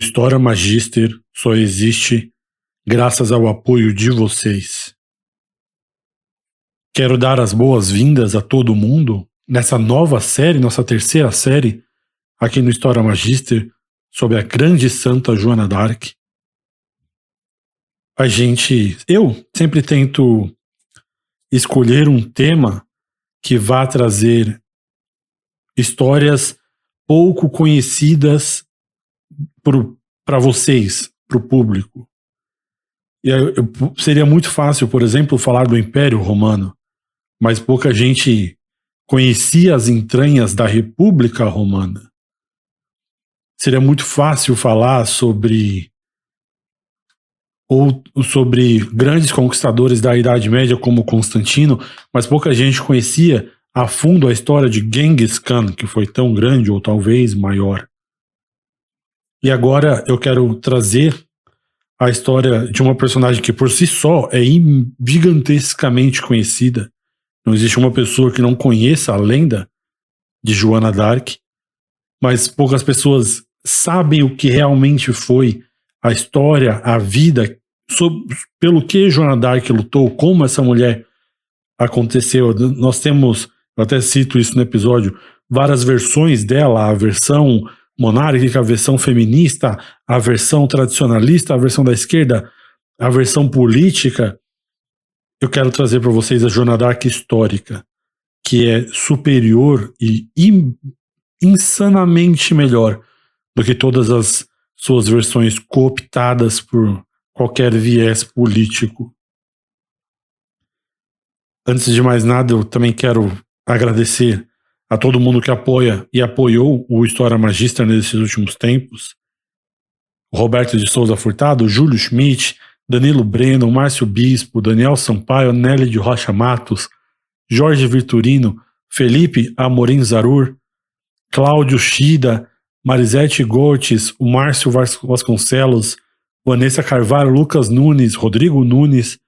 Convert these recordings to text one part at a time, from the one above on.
História Magister só existe graças ao apoio de vocês. Quero dar as boas-vindas a todo mundo nessa nova série, nossa terceira série, aqui no História Magister, sobre a grande santa Joana d'Arc. Eu sempre tento escolher um tema que vá trazer histórias pouco conhecidas para vocês, para o público. Seria muito fácil, por exemplo, falar do Império Romano, mas pouca gente conhecia as entranhas da República Romana. Seria muito fácil falar sobre grandes conquistadores da Idade Média como Constantino, mas pouca gente conhecia a fundo a história de Genghis Khan, que foi tão grande ou talvez maior. E agora eu quero trazer a história de uma personagem que por si só é gigantescamente conhecida. Não existe uma pessoa que não conheça a lenda de Joana d'Arc, mas poucas pessoas sabem o que realmente foi a história, a vida, pelo que Joana d'Arc lutou, como essa mulher aconteceu. Nós temos, eu até cito isso no episódio, várias versões dela, a versão monárquica, a versão feminista, a versão tradicionalista, a versão da esquerda, a versão política. Eu quero trazer para vocês a Joana d'Arc histórica, que é superior e insanamente melhor do que todas as suas versões cooptadas por qualquer viés político. Antes de mais nada, eu também quero agradecer a todo mundo que apoia e apoiou o História Magister nesses últimos tempos. Roberto de Souza Furtado, Júlio Schmidt, Danilo Breno, Márcio Bispo, Daniel Sampaio, Nelly de Rocha Matos, Jorge Vitorino, Felipe Amorim Zarur, Cláudio Shida, Marisete Gortes, o Márcio Vasconcelos, Vanessa Carvalho, Lucas Nunes, Rodrigo Nunes,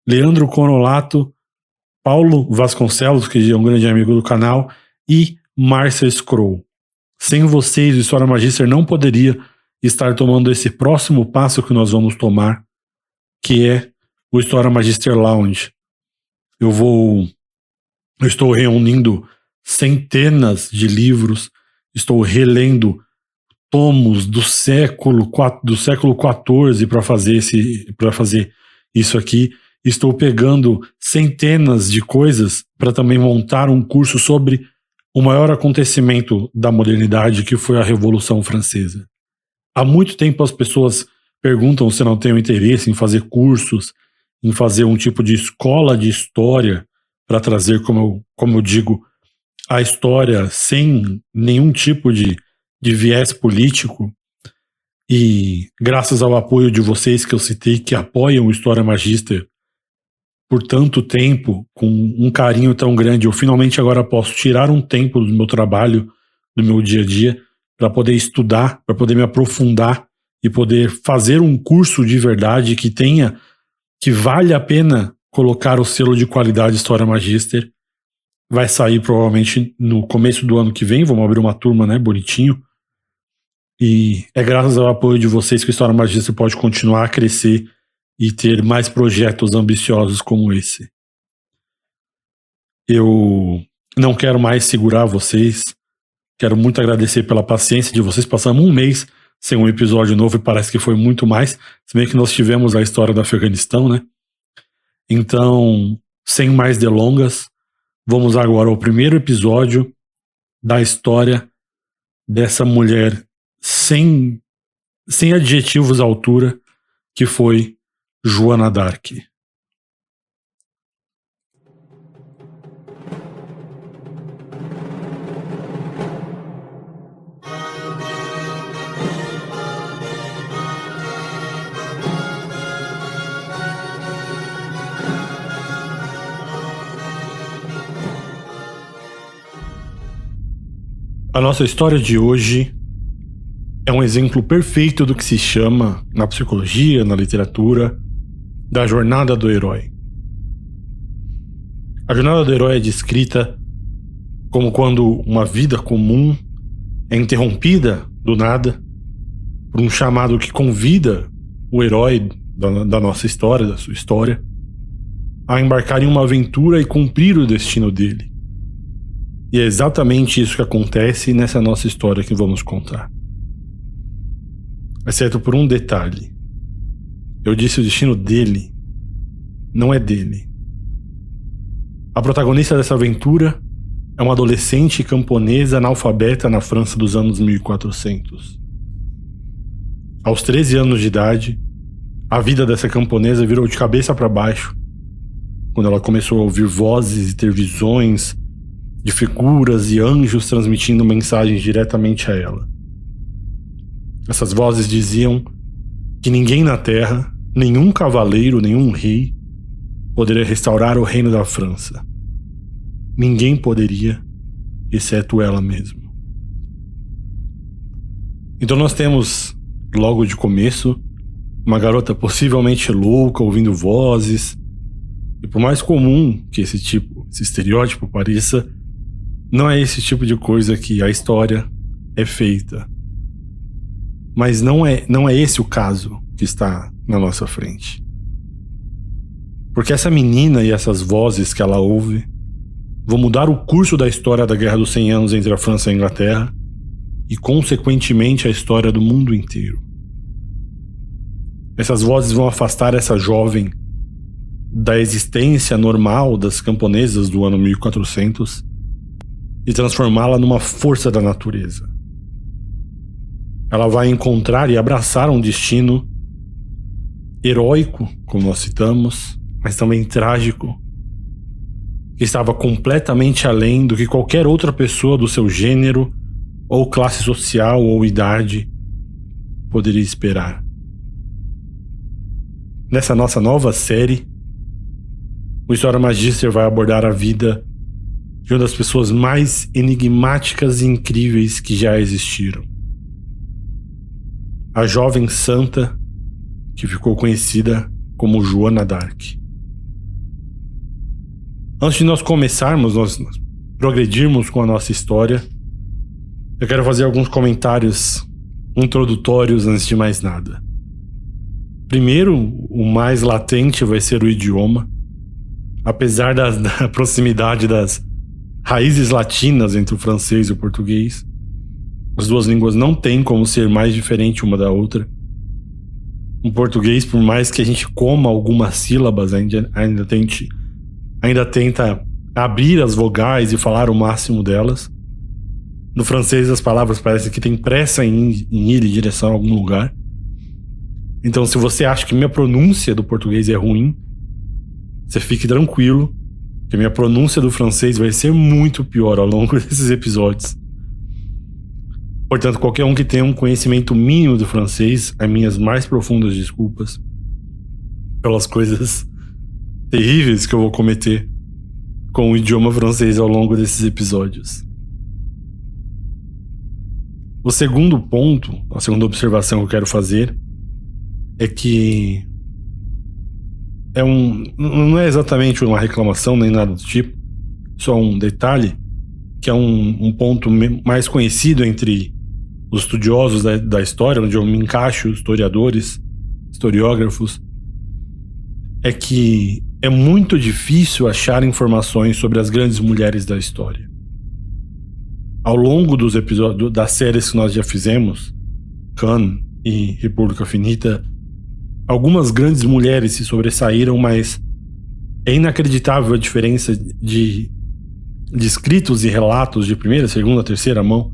Leandro Conolato, Paulo Vasconcelos, que é um grande amigo do canal, e Márcia Scroll. Sem vocês, o História Magister não poderia estar tomando esse próximo passo que nós vamos tomar, que é o História Magister Lounge. Eu estou reunindo centenas de livros, estou relendo tomos do século XIV para fazer isso aqui. Estou pegando centenas de coisas para também montar um curso sobre o maior acontecimento da modernidade, que foi a Revolução Francesa. Há muito tempo as pessoas perguntam se não tenho interesse em fazer cursos, em fazer um tipo de escola de história para trazer, como eu digo, a história sem nenhum tipo de viés político. E graças ao apoio de vocês que eu citei, que apoiam o História Magister por tanto tempo, com um carinho tão grande, eu finalmente agora posso tirar um tempo do meu trabalho, do meu dia a dia, para poder estudar, para poder me aprofundar e poder fazer um curso de verdade que vale a pena colocar o selo de qualidade História Magister. Vai sair provavelmente no começo do ano que vem, vamos abrir uma turma, né, bonitinho. E é graças ao apoio de vocês que o História Magister pode continuar a crescer e ter mais projetos ambiciosos como esse. Eu não quero mais segurar vocês. Quero muito agradecer pela paciência de vocês. Passamos um mês sem um episódio novo e parece que foi muito mais. Se bem que nós tivemos a história do Afeganistão, né? Então, sem mais delongas, vamos agora ao primeiro episódio da história dessa mulher sem adjetivos à altura, que foi Joana d'Arc. A nossa história de hoje é um exemplo perfeito do que se chama, na psicologia, na literatura, da jornada do herói. A jornada do herói é descrita como quando uma vida comum é interrompida do nada por um chamado que convida o herói da nossa história, da sua história, a embarcar em uma aventura e cumprir o destino dele. E é exatamente isso que acontece nessa nossa história que vamos contar. Exceto por um detalhe. Eu disse o destino dele, não é dele. A protagonista dessa aventura é uma adolescente camponesa analfabeta na França dos anos 1400. Aos 13 anos de idade, a vida dessa camponesa virou de cabeça para baixo quando ela começou a ouvir vozes e ter visões de figuras e anjos transmitindo mensagens diretamente a ela. Essas vozes diziam que ninguém na terra, nenhum cavaleiro, nenhum rei, poderia restaurar o reino da França. Ninguém poderia, exceto ela mesma. Então nós temos, logo de começo, uma garota possivelmente louca, ouvindo vozes, e por mais comum que esse estereótipo pareça, não é esse tipo de coisa que a história é feita. Mas não é esse o caso que está na nossa frente. Porque essa menina e essas vozes que ela ouve vão mudar o curso da história da Guerra dos 100 Anos entre a França e a Inglaterra e, consequentemente, a história do mundo inteiro. Essas vozes vão afastar essa jovem da existência normal das camponesas do ano 1400 e transformá-la numa força da natureza. Ela vai encontrar e abraçar um destino heróico, como nós citamos, mas também trágico, que estava completamente além do que qualquer outra pessoa do seu gênero, ou classe social, ou idade poderia esperar. Nessa nossa nova série, o História Magister vai abordar a vida de uma das pessoas mais enigmáticas e incríveis que já existiram. A jovem santa que ficou conhecida como Joana d'Arc. Antes de nós começarmos, nós progredirmos com a nossa história, eu quero fazer alguns comentários introdutórios antes de mais nada. Primeiro, o mais latente vai ser o idioma. Apesar da proximidade das raízes latinas entre o francês e o português, as duas línguas não têm como ser mais diferente uma da outra. O português, por mais que a gente coma algumas sílabas, ainda tenta abrir as vogais e falar o máximo delas. No francês, as palavras parecem que tem pressa em ir em direção a algum lugar. Então, se você acha que minha pronúncia do português é ruim, você fique tranquilo, que a minha pronúncia do francês vai ser muito pior ao longo desses episódios. Portanto, qualquer um que tenha um conhecimento mínimo do francês, as minhas mais profundas desculpas pelas coisas terríveis que eu vou cometer com o idioma francês ao longo desses episódios. O segundo ponto, a segunda observação que eu quero fazer é que não é exatamente uma reclamação nem nada do tipo, só um detalhe, que é um ponto mais conhecido entre os estudiosos da história, onde eu me encaixo, historiadores, historiógrafos, é que é muito difícil achar informações sobre as grandes mulheres da história. Ao longo dos episódios das séries que nós já fizemos, Khan e República Finita, algumas grandes mulheres se sobressaíram, mas é inacreditável a diferença de escritos e relatos de primeira, segunda, terceira mão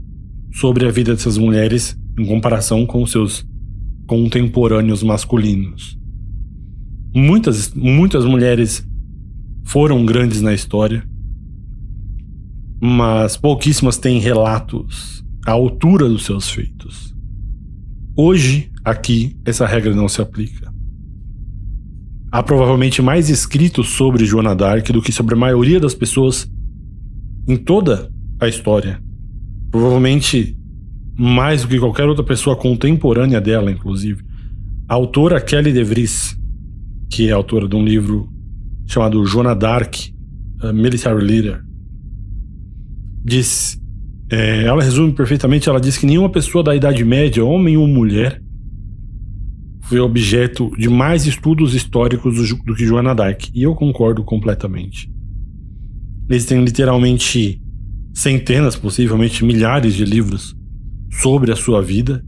sobre a vida dessas mulheres em comparação com seus contemporâneos masculinos. Muitas mulheres foram grandes na história, mas pouquíssimas têm relatos à altura dos seus feitos. Hoje, aqui, essa regra não se aplica. Há provavelmente mais escritos sobre Joana d'Arc do que sobre a maioria das pessoas em toda a história. Provavelmente mais do que qualquer outra pessoa contemporânea dela, inclusive. A autora Kelly DeVries, que é autora de um livro chamado Joana d'Arc, a Military Leader, ela resume perfeitamente, ela diz que nenhuma pessoa da Idade Média, homem ou mulher, foi objeto de mais estudos históricos do que Joana d'Arc. E eu concordo completamente. Existem literalmente centenas, possivelmente milhares de livros sobre a sua vida.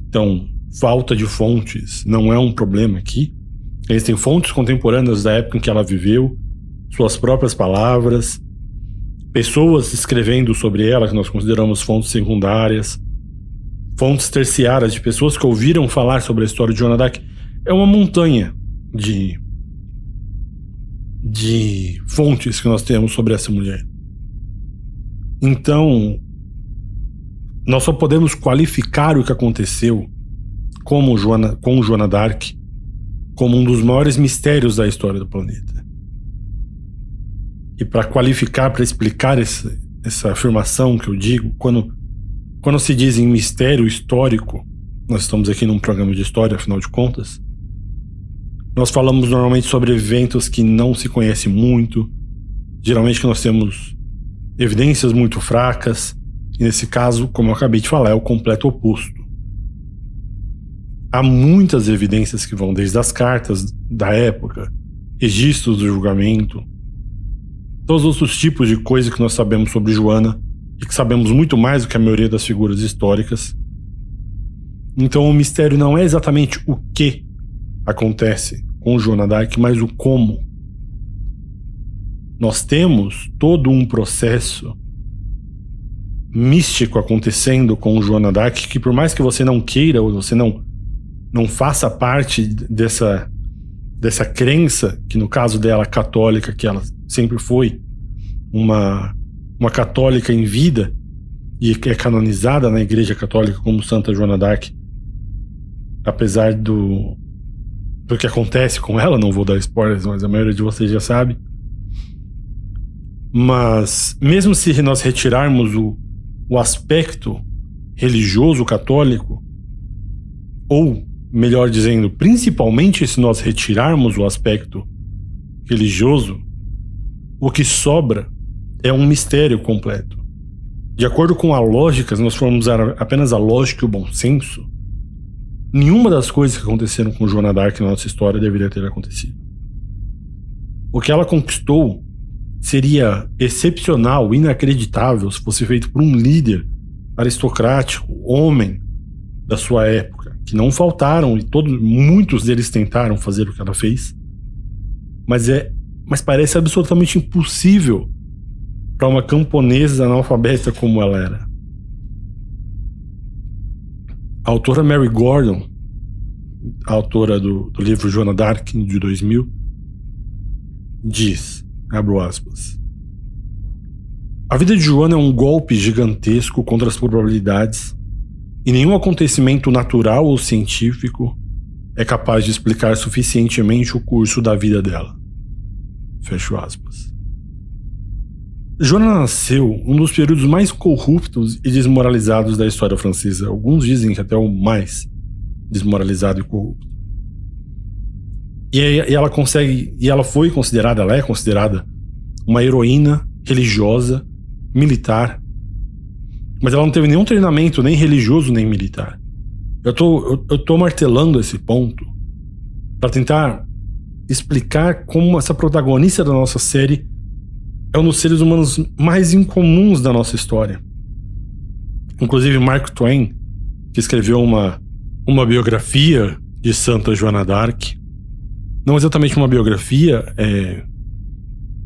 Então, falta de fontes não é um problema aqui. Existem fontes contemporâneas da época em que ela viveu, suas próprias palavras, pessoas escrevendo sobre ela, que nós consideramos fontes secundárias, fontes terciárias de pessoas que ouviram falar sobre a história de Joana d'Arc. É uma montanha de fontes que nós temos sobre essa mulher. Então, nós só podemos qualificar o que aconteceu com Joana d'Arc como um dos maiores mistérios da história do planeta. E para qualificar, para explicar essa afirmação que eu digo, quando se diz em mistério histórico, nós estamos aqui num programa de história, afinal de contas, nós falamos normalmente sobre eventos que não se conhece muito, geralmente que nós temos evidências muito fracas, e nesse caso, como eu acabei de falar, é o completo oposto. Há muitas evidências que vão desde as cartas da época, registros do julgamento, todos os outros tipos de coisas que nós sabemos sobre Joana, e que sabemos muito mais do que a maioria das figuras históricas. Então o mistério não é exatamente o que acontece com Joana d'Arc, mas o como. Nós temos todo um processo místico acontecendo com Joana d'Arc, que por mais que você não queira, ou você não faça parte dessa crença, que no caso dela católica, que ela sempre foi uma católica em vida e que é canonizada na Igreja Católica como Santa Joana d'Arc, apesar do que acontece com ela, não vou dar spoilers, mas a maioria de vocês já sabe. Mas mesmo se nós retirarmos o aspecto religioso católico, ou melhor dizendo, principalmente se nós retirarmos o aspecto religioso, o que sobra é um mistério completo. De acordo com a lógica, se nós formos usar apenas a lógica e o bom senso, nenhuma das coisas que aconteceram com Joana d'Arc na nossa história deveria ter acontecido. O que ela conquistou seria excepcional, inacreditável, se fosse feito por um líder aristocrático, homem da sua época, que não faltaram, e muitos deles tentaram fazer o que ela fez, mas parece absolutamente impossível para uma camponesa analfabeta como ela era. A autora Mary Gordon, a autora do livro Joana d'Arc de 2000, diz, abro aspas: a vida de Joana é um golpe gigantesco contra as probabilidades, e nenhum acontecimento natural ou científico é capaz de explicar suficientemente o curso da vida dela. Fecho aspas. Joana nasceu um dos períodos mais corruptos e desmoralizados da história francesa. Alguns dizem que até o mais desmoralizado e corrupto. Ela é considerada uma heroína religiosa, militar, mas ela não teve nenhum treinamento, nem religioso, nem militar. Eu tô martelando esse ponto para tentar explicar como essa protagonista da nossa série é um dos seres humanos mais incomuns da nossa história. Inclusive Mark Twain, que escreveu uma biografia de Santa Joana d'Arc, não exatamente uma biografia,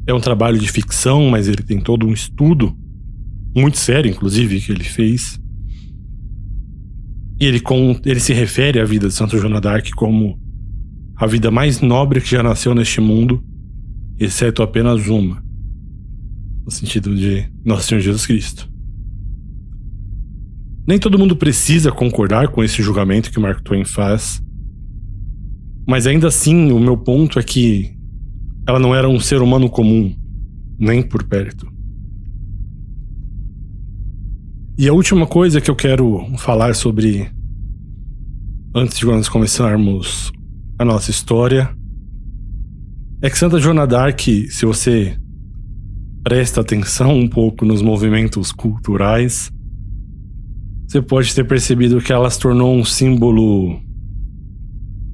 é um trabalho de ficção, mas ele tem todo um estudo muito sério, inclusive, que ele fez. E ele se refere à vida de Santa Joana d'Arc como a vida mais nobre que já nasceu neste mundo, exceto apenas uma, no sentido de Nosso Senhor Jesus Cristo. Nem todo mundo precisa concordar com esse julgamento que Mark Twain faz, mas ainda assim o meu ponto é que ela não era um ser humano comum, nem por perto. E a última coisa que eu quero falar sobre, antes de nós começarmos a nossa história, é que Santa Joana d'Arc, se você presta atenção um pouco nos movimentos culturais, você pode ter percebido que ela se tornou um símbolo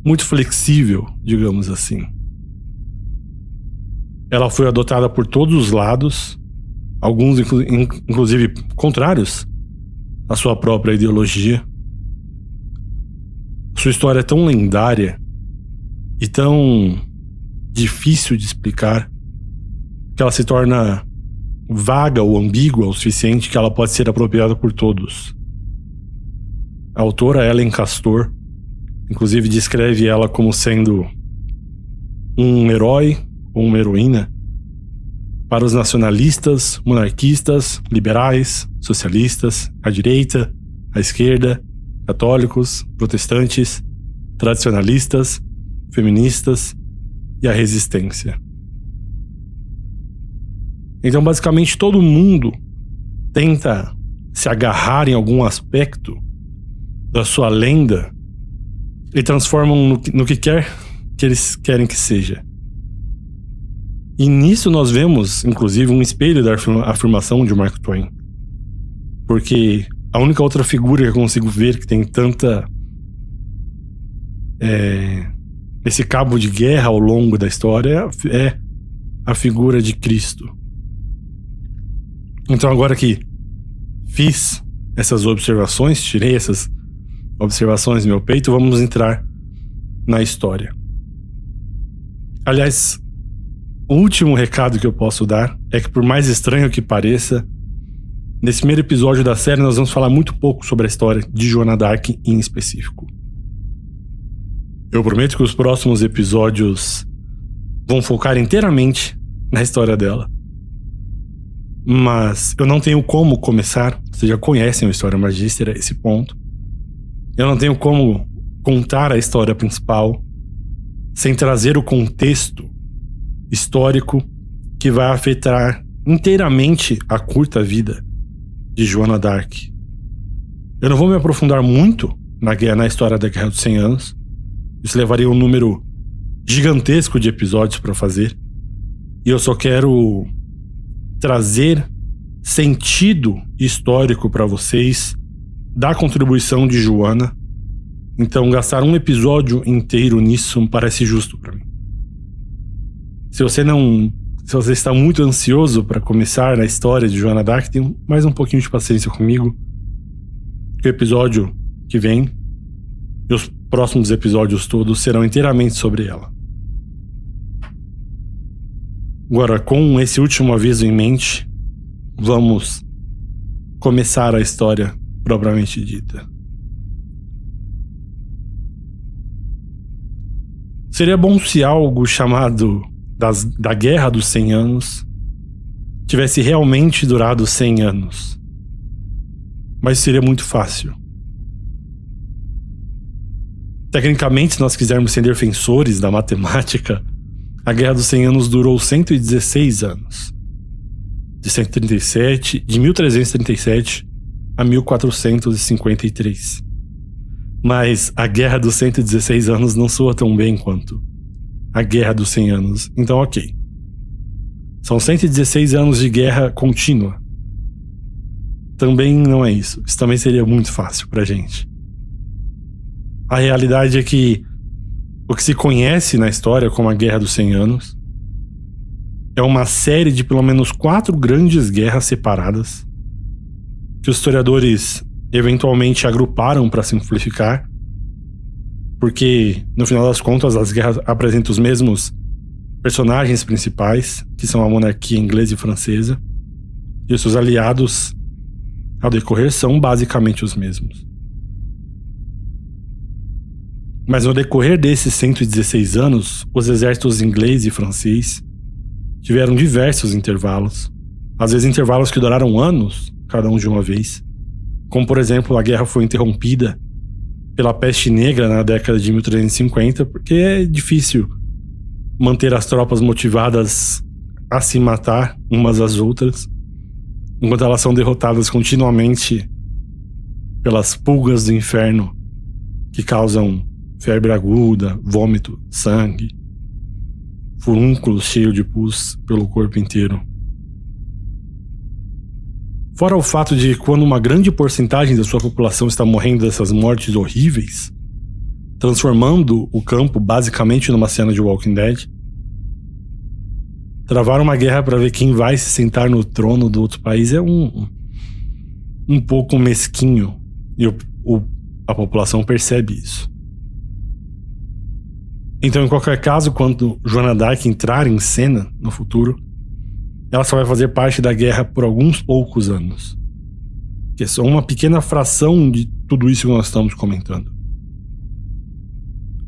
muito flexível, digamos assim. Ela foi adotada por todos os lados, alguns inclusive contrários à sua própria ideologia. Sua história é tão lendária e tão difícil de explicar que ela se torna vaga ou ambígua o suficiente que ela pode ser apropriada por todos. A autora Ellen Castor, inclusive, descreve ela como sendo um herói ou uma heroína para os nacionalistas, monarquistas, liberais, socialistas, a direita, a esquerda, católicos, protestantes, tradicionalistas, feministas e a resistência. Então, basicamente, todo mundo tenta se agarrar em algum aspecto da sua lenda e transformam no que quer que eles querem que seja. E nisso nós vemos, inclusive, um espelho da afirmação de Mark Twain. Porque a única outra figura que eu consigo ver que tem tanta... esse cabo de guerra ao longo da história é a figura de Cristo. Então, agora que fiz essas observações, tirei essas observações do meu peito, vamos entrar na história. Aliás, o último recado que eu posso dar é que, por mais estranho que pareça, nesse primeiro episódio da série nós vamos falar muito pouco sobre a história de Joana d'Arc em específico. Eu prometo que os próximos episódios vão focar inteiramente na história dela. Mas eu não tenho como começar, vocês já conhecem a História Magíster a esse ponto. Eu não tenho como contar a história principal sem trazer o contexto histórico que vai afetar inteiramente a curta vida de Joana d'Arc. Eu não vou me aprofundar muito na história da Guerra dos 100 Anos. Isso levaria um número gigantesco de episódios para fazer. E eu só quero trazer sentido histórico para vocês da contribuição de Joana. Então, gastar um episódio inteiro nisso me parece justo para mim. Se você está muito ansioso para começar na história de Joana d'Arc, tenha mais um pouquinho de paciência comigo. Que o episódio que vem e os próximos episódios todos serão inteiramente sobre ela. Agora, com esse último aviso em mente, vamos começar a história propriamente dita. Seria bom se algo chamado da Guerra dos 100 Anos tivesse realmente durado 100 anos. Mas seria muito fácil. Tecnicamente, se nós quisermos ser defensores da matemática, a Guerra dos 100 Anos durou 116 anos. De 1337 a 1453. Mas a Guerra dos 116 anos não soa tão bem quanto a Guerra dos 100 Anos. Então, ok. São 116 anos de guerra contínua. Também não é isso. Isso também seria muito fácil pra gente. A realidade é que o que se conhece na história como a Guerra dos 100 Anos é uma série de pelo menos 4 grandes guerras separadas que os historiadores eventualmente agruparam para simplificar, porque no final das contas as guerras apresentam os mesmos personagens principais, que são a monarquia inglesa e francesa, e os seus aliados ao decorrer são basicamente os mesmos. Mas no decorrer desses 116 anos, os exércitos inglês e francês tiveram diversos intervalos, às vezes intervalos que duraram anos, cada um de uma vez. Como, por exemplo, a guerra foi interrompida pela peste negra na década de 1350, porque é difícil manter as tropas motivadas a se matar umas às outras, enquanto elas são derrotadas continuamente pelas pulgas do inferno que causam febre aguda, vômito, sangue, furúnculos cheios de pus pelo corpo inteiro. Fora o fato de quando uma grande porcentagem da sua população está morrendo dessas mortes horríveis, transformando o campo basicamente numa cena de Walking Dead. Travar uma guerra para ver quem vai se sentar no trono do outro país é um pouco mesquinho, e a população percebe isso. Então, em qualquer caso, quando Joana d'Arc entrar em cena no futuro, ela só vai fazer parte da guerra por alguns poucos anos, que é só uma pequena fração de tudo isso que nós estamos comentando.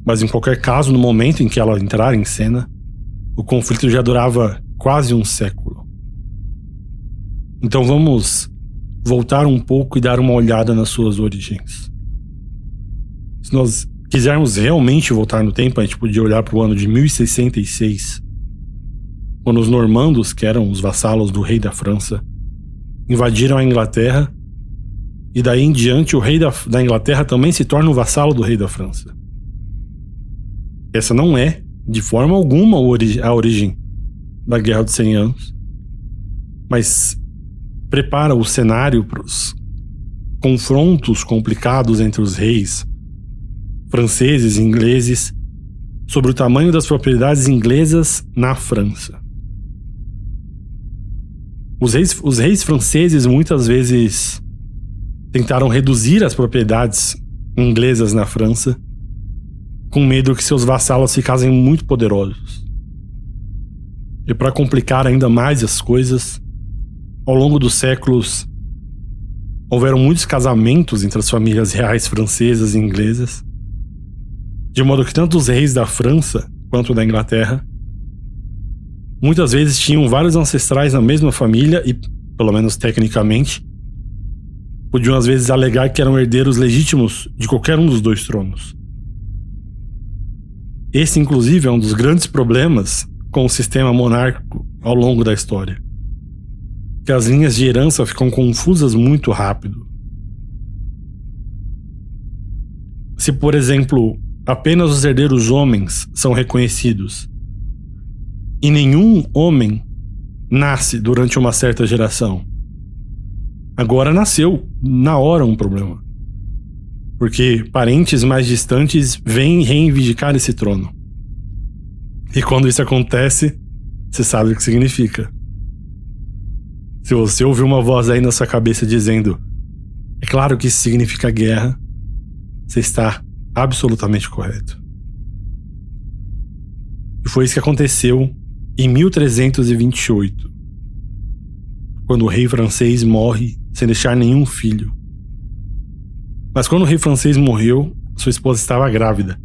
Mas em qualquer caso, no momento em que ela entrar em cena, o conflito já durava quase um século. Então vamos voltar um pouco e dar uma olhada nas suas origens. Se nós quisermos realmente voltar no tempo, a gente podia olhar para o ano de 1066, quando os normandos, que eram os vassalos do rei da França, invadiram a Inglaterra, e daí em diante o rei da Inglaterra também se torna um vassalo do rei da França. Essa não é, de forma alguma, a origem da Guerra dos 100 Anos, mas prepara o cenário para os confrontos complicados entre os reis franceses e ingleses sobre o tamanho das propriedades inglesas na França. Os reis franceses muitas vezes tentaram reduzir as propriedades inglesas na França, com medo que seus vassalos ficassem muito poderosos. E para complicar ainda mais as coisas, ao longo dos séculos, houveram muitos casamentos entre as famílias reais francesas e inglesas, de modo que tanto os reis da França quanto da Inglaterra muitas vezes tinham vários ancestrais na mesma família e, pelo menos tecnicamente, podiam às vezes alegar que eram herdeiros legítimos de qualquer um dos dois tronos. Esse, inclusive, é um dos grandes problemas com o sistema monárquico ao longo da história, que as linhas de herança ficam confusas muito rápido. Se, por exemplo, apenas os herdeiros homens são reconhecidos e nenhum homem nasce durante uma certa geração, agora nasceu na hora um problema, porque parentes mais distantes vêm reivindicar esse trono. E quando isso acontece, você sabe o que significa. Se você ouvir uma voz aí na sua cabeça dizendo "é claro que isso significa guerra", você está absolutamente correto. E foi isso que aconteceu em 1328, quando o rei francês morre sem deixar nenhum filho. Mas quando o rei francês morreu, sua esposa estava grávida.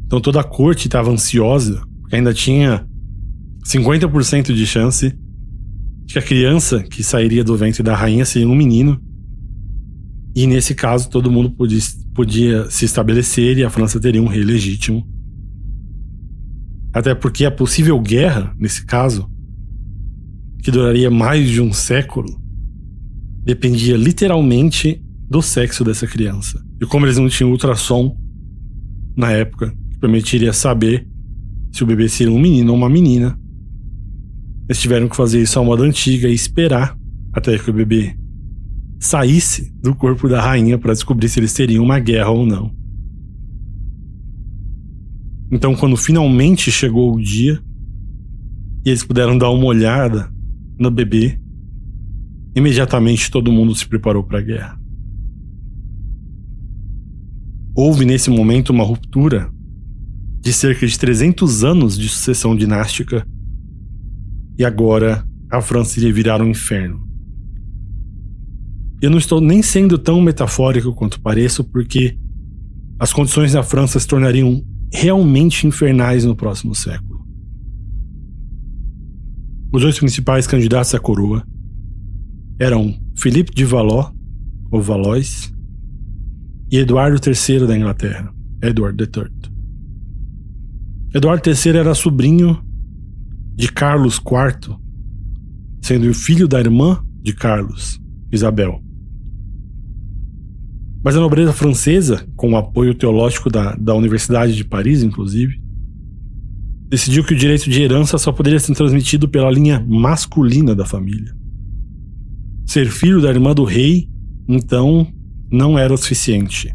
Então toda a corte estava ansiosa, porque ainda tinha 50% de chance de que a criança que sairia do ventre da rainha seria um menino. E nesse caso todo mundo podia se estabelecer e a França teria um rei legítimo. Até porque a possível guerra, nesse caso, que duraria mais de um século, dependia literalmente do sexo dessa criança. E como eles não tinham ultrassom na época, que permitiria saber se o bebê seria um menino ou uma menina, eles tiveram que fazer isso à moda antiga e esperar até que o bebê saísse do corpo da rainha para descobrir se eles teriam uma guerra ou não. Então, quando finalmente chegou o dia e eles puderam dar uma olhada no bebê, imediatamente todo mundo se preparou para a guerra. Houve nesse momento uma ruptura de cerca de 300 anos de sucessão dinástica e agora a França iria virar um inferno. Eu não estou nem sendo tão metafórico quanto pareço, porque as condições da França se tornariam realmente infernais no próximo século. Os dois principais candidatos à coroa eram Philippe de Valois, ou Valois, e Eduardo III da Inglaterra, Edward III. Eduardo III era sobrinho de Carlos IV, sendo o filho da irmã de Carlos, Isabel. Mas a nobreza francesa, com o apoio teológico da Universidade de Paris, inclusive, decidiu que o direito de herança só poderia ser transmitido pela linha masculina da família. Ser filho da irmã do rei, então, não era o suficiente.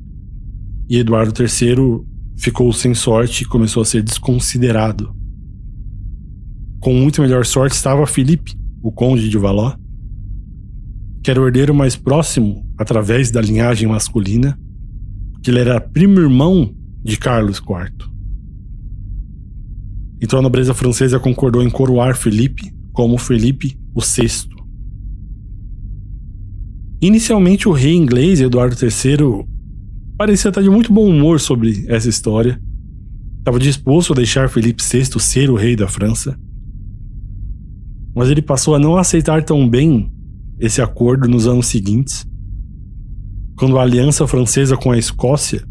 E Eduardo III ficou sem sorte e começou a ser desconsiderado. Com muito melhor sorte estava Filipe, o conde de Valois, que era o herdeiro mais próximo através da linhagem masculina, que ele era primo irmão de Carlos IV. Então a nobreza francesa concordou em coroar Filipe como Felipe VI. Inicialmente o rei inglês Eduardo III parecia estar de muito bom humor sobre essa história. Estava disposto a deixar Felipe VI ser o rei da França. Mas ele passou a não aceitar tão bem esse acordo nos anos seguintes, quando a aliança francesa com a Escócia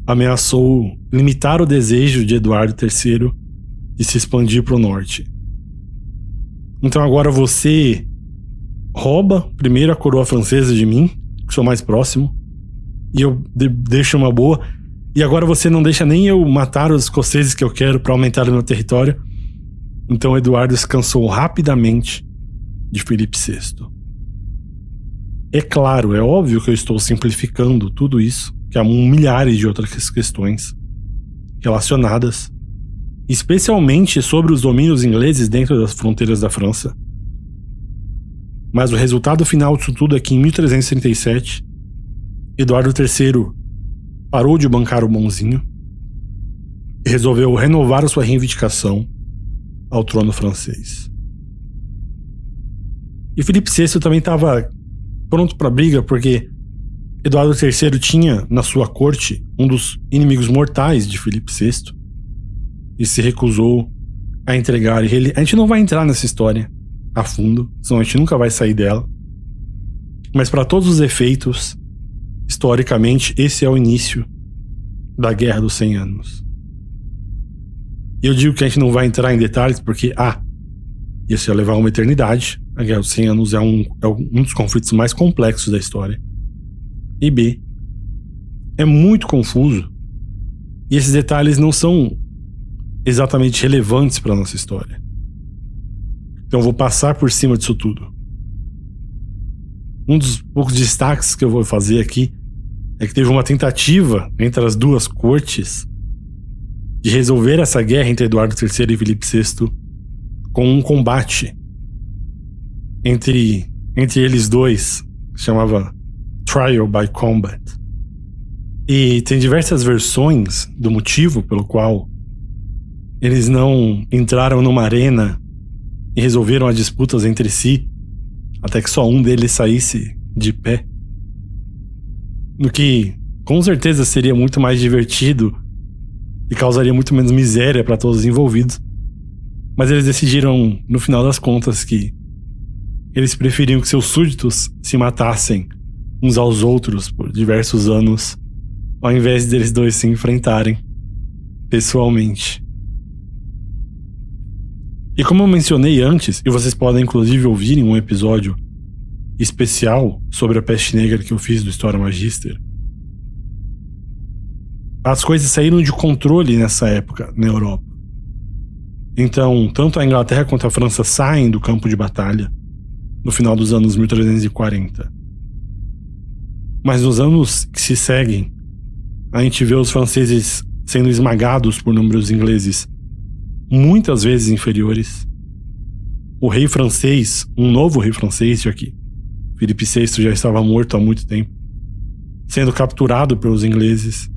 ameaçou limitar o desejo de Eduardo III de se expandir para o norte. Então agora você rouba primeiro a coroa francesa de mim, que sou mais próximo, e eu deixo uma boa, e agora você não deixa nem eu matar os escoceses que eu quero para aumentar o meu território. Então Eduardo se cansou rapidamente de Filipe VI. É claro, é óbvio que eu estou simplificando tudo isso, que há milhares de outras questões relacionadas, especialmente sobre os domínios ingleses dentro das fronteiras da França. Mas o resultado final disso tudo é que em 1337, Eduardo III parou de bancar o bonzinho e resolveu renovar a sua reivindicação ao trono francês. E Filipe VI também estava pronto para briga, porque Eduardo III tinha na sua corte um dos inimigos mortais de Filipe VI e se recusou a entregar ele. A gente não vai entrar nessa história a fundo, senão a gente nunca vai sair dela. Mas para todos os efeitos, historicamente, esse é o início da Guerra dos 100 Anos. E eu digo que a gente não vai entrar em detalhes porque isso ia levar uma eternidade. A Guerra dos 100 Anos é um dos conflitos mais complexos da história. E B, é muito confuso. E esses detalhes não são exatamente relevantes para a nossa história. Então eu vou passar por cima disso tudo. Um dos poucos destaques que eu vou fazer aqui é que teve uma tentativa entre as duas cortes de resolver essa guerra entre Eduardo III e Filipe VI com um combate entre eles dois, que chamava Trial by Combat. E tem diversas versões do motivo pelo qual eles não entraram numa arena e resolveram as disputas entre si, até que só um deles saísse de pé. No que, com certeza, seria muito mais divertido e causaria muito menos miséria para todos os envolvidos. Mas eles decidiram, no final das contas, que eles preferiam que seus súditos se matassem uns aos outros por diversos anos, ao invés deles dois se enfrentarem pessoalmente. E como eu mencionei antes, e vocês podem inclusive ouvir em um episódio especial sobre a peste negra que eu fiz do História Magister, as coisas saíram de controle nessa época na Europa. Então, tanto a Inglaterra quanto a França saem do campo de batalha no final dos anos 1340. Mas nos anos que se seguem, a gente vê os franceses sendo esmagados por números ingleses muitas vezes inferiores. O rei francês, um novo rei francês, já que Filipe VI já estava morto há muito tempo, sendo capturado pelos ingleses,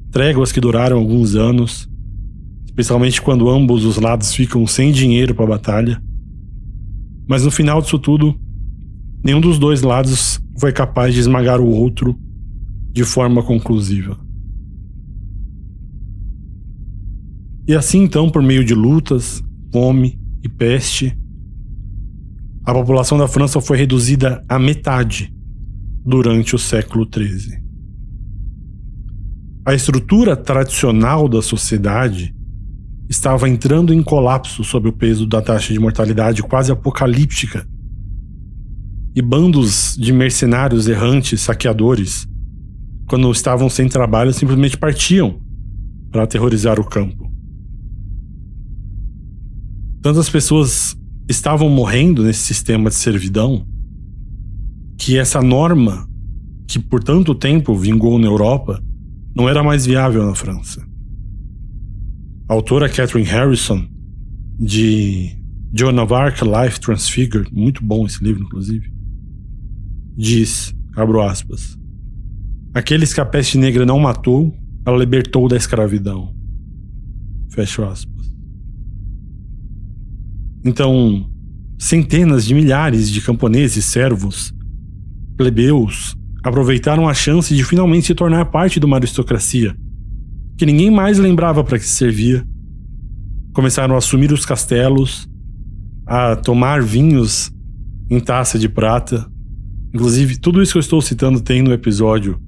tréguas que duraram alguns anos, especialmente quando ambos os lados ficam sem dinheiro para a batalha. Mas no final disso tudo, nenhum dos dois lados foi capaz de esmagar o outro de forma conclusiva. E assim então, por meio de lutas, fome e peste, a população da França foi reduzida à metade durante o século XIII. A estrutura tradicional da sociedade estava entrando em colapso sob o peso da taxa de mortalidade quase apocalíptica, e bandos de mercenários errantes, saqueadores, quando estavam sem trabalho, simplesmente partiam para aterrorizar o campo. Tantas pessoas estavam morrendo nesse sistema de servidão que essa norma, que por tanto tempo vingou na Europa, não era mais viável na França. A autora Catherine Harrison, de Joan of Arc, Life Transfigured, muito bom esse livro, inclusive, diz, abro aspas, aqueles que a peste negra não matou, ela libertou da escravidão. Fecho aspas. Então, centenas de milhares de camponeses, servos, plebeus, aproveitaram a chance de finalmente se tornar parte de uma aristocracia que ninguém mais lembrava para que servia. Começaram a assumir os castelos, a tomar vinhos em taça de prata. Inclusive, tudo isso que eu estou citando tem no episódio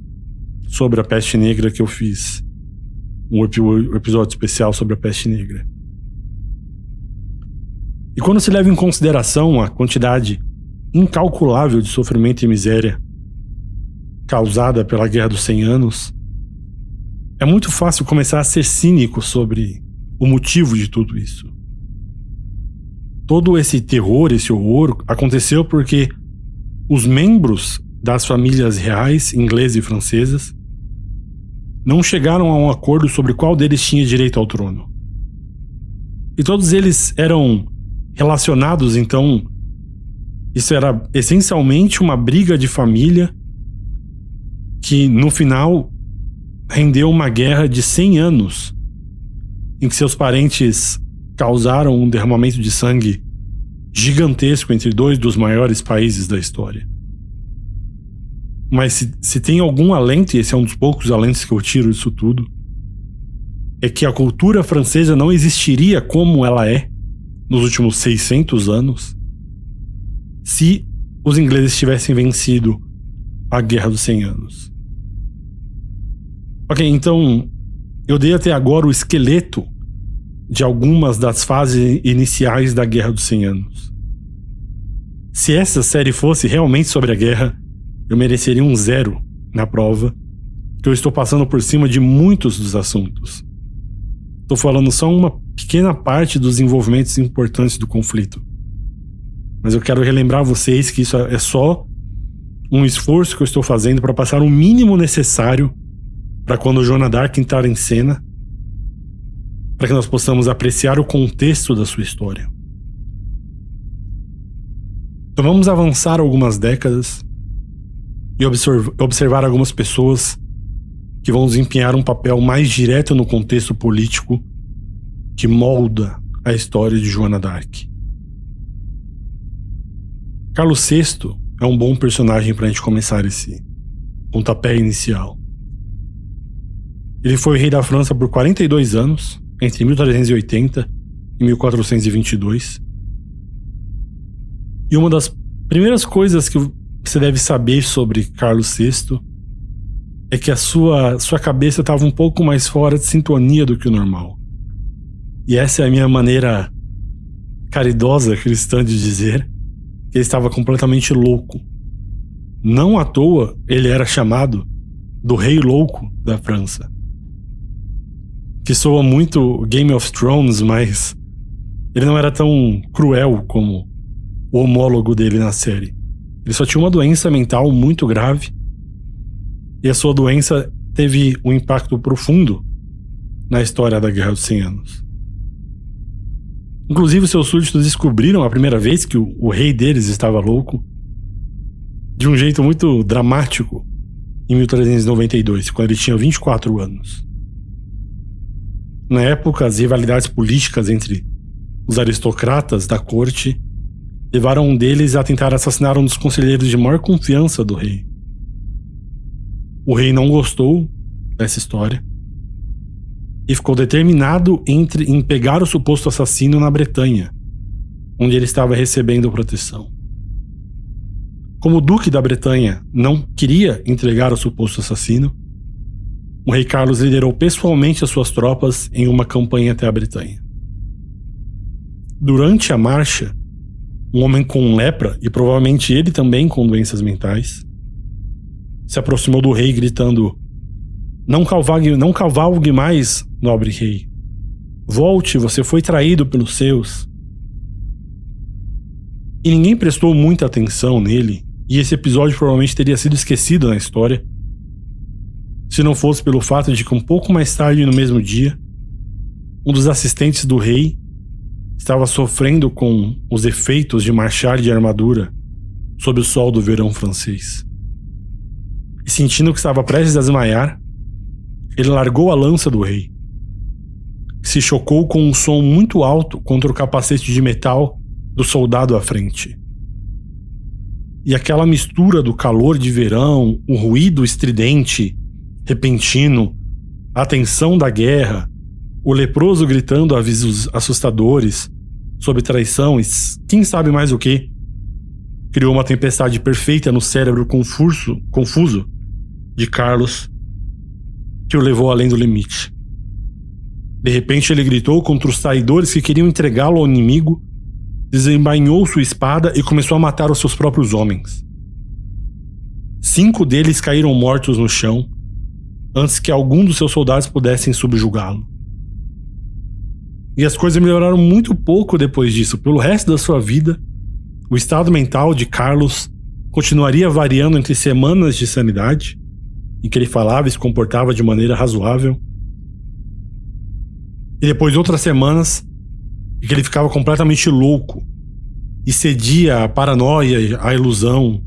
sobre a peste negra que eu fiz. Um episódio especial sobre a peste negra. E quando se leva em consideração a quantidade incalculável de sofrimento e miséria causada pela Guerra dos 100 Anos, é muito fácil começar a ser cínico sobre o motivo de tudo isso. Todo esse terror, esse horror, aconteceu porque os membros das famílias reais, inglesas e francesas, não chegaram a um acordo sobre qual deles tinha direito ao trono. E todos eles eram relacionados, então, isso era essencialmente uma briga de família que, no final, rendeu uma guerra de 100 anos, em que seus parentes causaram um derramamento de sangue gigantesco entre dois dos maiores países da história. Mas se tem algum alento, e esse é um dos poucos alentos que eu tiro disso tudo, é que a cultura francesa não existiria como ela é nos últimos 600 anos se os ingleses tivessem vencido a Guerra dos 100 Anos. Ok, então eu dei até agora o esqueleto de algumas das fases iniciais da Guerra dos 100 Anos. Se essa série fosse realmente sobre a guerra, eu mereceria um 0 na prova, que eu estou passando por cima de muitos dos assuntos. Estou falando só uma pequena parte dos envolvimentos importantes do conflito. Mas eu quero relembrar a vocês que isso é só um esforço que eu estou fazendo para passar o mínimo necessário para quando Joana d'Arc entrar em cena, para que nós possamos apreciar o contexto da sua história. Então vamos avançar algumas décadas e observar algumas pessoas que vão desempenhar um papel mais direto no contexto político que molda a história de Joana d'Arc. Carlos VI é um bom personagem para a gente começar esse pontapé inicial. Ele foi rei da França por 42 anos, entre 1380 e 1422. E uma das primeiras coisas que você deve saber sobre Carlos VI é que a sua cabeça estava um pouco mais fora de sintonia do que o normal. E essa é a minha maneira caridosa cristã de dizer que ele estava completamente louco. Não à toa ele era chamado do Rei Louco da França. Que soa muito Game of Thrones, mas ele não era tão cruel como o homólogo dele na série. Ele só tinha uma doença mental muito grave e a sua doença teve um impacto profundo na história da Guerra dos 100 Anos. Inclusive, seus súditos descobriram a primeira vez que o rei deles estava louco de um jeito muito dramático em 1392, quando ele tinha 24 anos. Na época, as rivalidades políticas entre os aristocratas da corte levaram um deles a tentar assassinar um dos conselheiros de maior confiança do rei. O rei não gostou dessa história e ficou determinado em pegar o suposto assassino na Bretanha, onde ele estava recebendo proteção. Como o duque da Bretanha não queria entregar o suposto assassino, o rei Carlos liderou pessoalmente as suas tropas em uma campanha até a Bretanha. Durante a marcha, um homem com lepra, e provavelmente ele também com doenças mentais, se aproximou do rei gritando: não cavalgue mais, nobre rei. Volte, você foi traído pelos seus. E ninguém prestou muita atenção nele, e esse episódio provavelmente teria sido esquecido na história se não fosse pelo fato de que um pouco mais tarde no mesmo dia, um dos assistentes do rei estava sofrendo com os efeitos de marchar de armadura sob o sol do verão francês. E sentindo que estava prestes a desmaiar, ele largou a lança do rei, que se chocou com um som muito alto contra o capacete de metal do soldado à frente. E aquela mistura do calor de verão, o ruído estridente, repentino, a tensão da guerra, o leproso gritando avisos assustadores sobre traição e quem sabe mais o que, criou uma tempestade perfeita no cérebro confuso de Carlos, que o levou além do limite. De repente ele gritou contra os traidores que queriam entregá-lo ao inimigo, desembainhou sua espada e começou a matar os seus próprios homens. 5 deles caíram mortos no chão, antes que algum dos seus soldados pudessem subjugá-lo. E as coisas melhoraram muito pouco depois disso. Pelo resto da sua vida, o estado mental de Carlos continuaria variando entre semanas de sanidade, em que ele falava e se comportava de maneira razoável, e depois outras semanas em que ele ficava completamente louco e cedia à paranoia, à ilusão.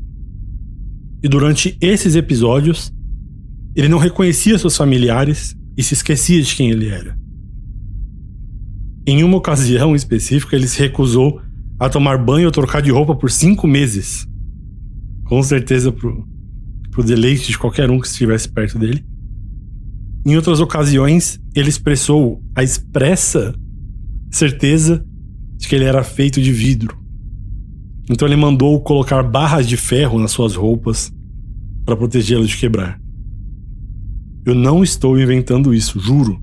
E durante esses episódios, ele não reconhecia seus familiares e se esquecia de quem ele era. Em uma ocasião específica, ele se recusou a tomar banho ou trocar de roupa por 5 meses. Com certeza pro deleite de qualquer um que estivesse perto dele. Em outras ocasiões, ele expressou a expressa certeza de que ele era feito de vidro. Então ele mandou colocar barras de ferro nas suas roupas para protegê-las de quebrar. Eu não estou inventando isso, juro.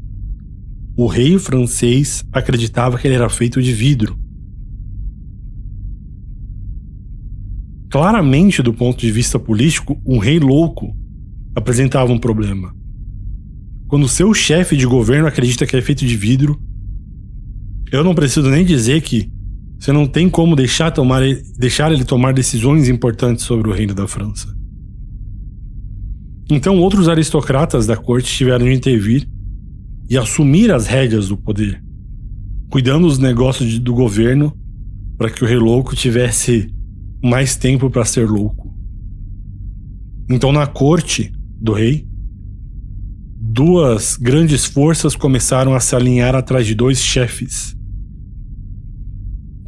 O rei francês acreditava que ele era feito de vidro. Claramente, do ponto de vista político, um rei louco apresentava um problema. Quando seu chefe de governo acredita que é feito de vidro, eu não preciso nem dizer que você não tem como deixar ele tomar decisões importantes sobre o reino da França. Então outros aristocratas da corte tiveram de intervir e assumir as rédeas do poder, cuidando dos negócios do governo para que o rei louco tivesse mais tempo para ser louco. Então na corte do rei, 2 grandes forças começaram a se alinhar atrás de 2 chefes.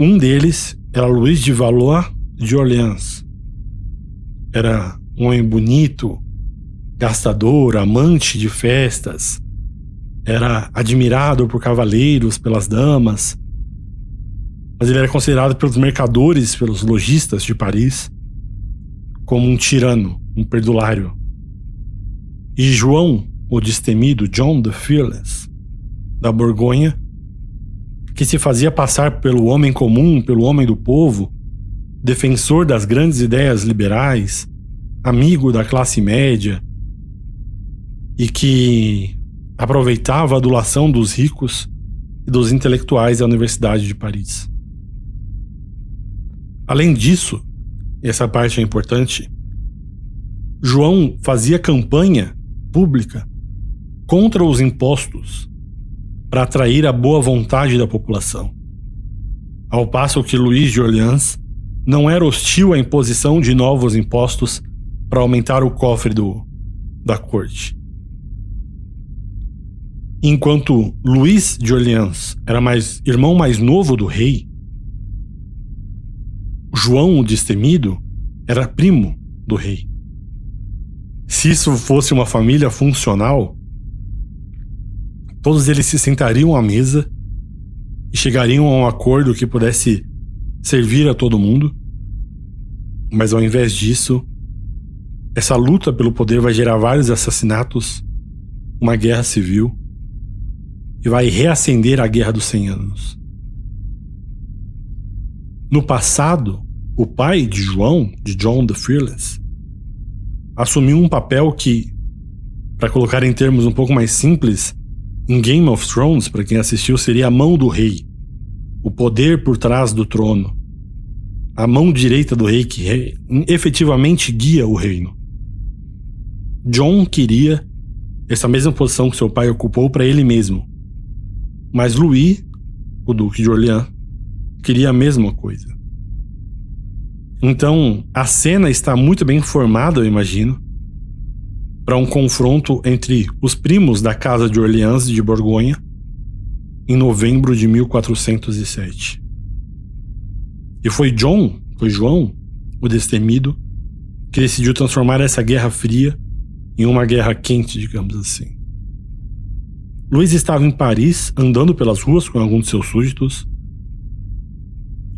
Um deles era Luís de Valois de Orleans. Era um homem bonito, gastador, amante de festas. Era admirado por cavaleiros, pelas damas. Mas ele era considerado pelos mercadores, pelos lojistas de Paris, como um tirano, um perdulário. E João, o destemido, John the Fearless, da Borgonha, que se fazia passar pelo homem comum, pelo homem do povo, defensor das grandes ideias liberais, amigo da classe média, e que aproveitava a adulação dos ricos e dos intelectuais da Universidade de Paris. Além disso, e essa parte é importante, João fazia campanha pública contra os impostos para atrair a boa vontade da população, ao passo que Luís de Orleans não era hostil à imposição de novos impostos para aumentar o cofre da corte. Enquanto Luís de Orleans era irmão mais novo do rei, João o Destemido era primo do rei. Se isso fosse uma família funcional, todos eles se sentariam à mesa e chegariam a um acordo que pudesse servir a todo mundo. Mas ao invés disso, essa luta pelo poder vai gerar vários assassinatos, uma guerra civil, e vai reacender a Guerra dos 100 Anos. No passado, o pai de João, de John the Fearless, assumiu um papel que, para colocar em termos um pouco mais simples, em Game of Thrones, para quem assistiu, seria a mão do rei, o poder por trás do trono, a mão direita do rei que efetivamente guia o reino. John queria essa mesma posição que seu pai ocupou para ele mesmo. Mas Louis, o Duque de Orleans, queria a mesma coisa. Então, a cena está muito bem formada, eu imagino, para um confronto entre os primos da Casa de Orleans e de Borgonha em novembro de 1407. E foi João, o Destemido, que decidiu transformar essa Guerra Fria em uma guerra quente, digamos assim. Luís estava em Paris, andando pelas ruas com alguns de seus súditos,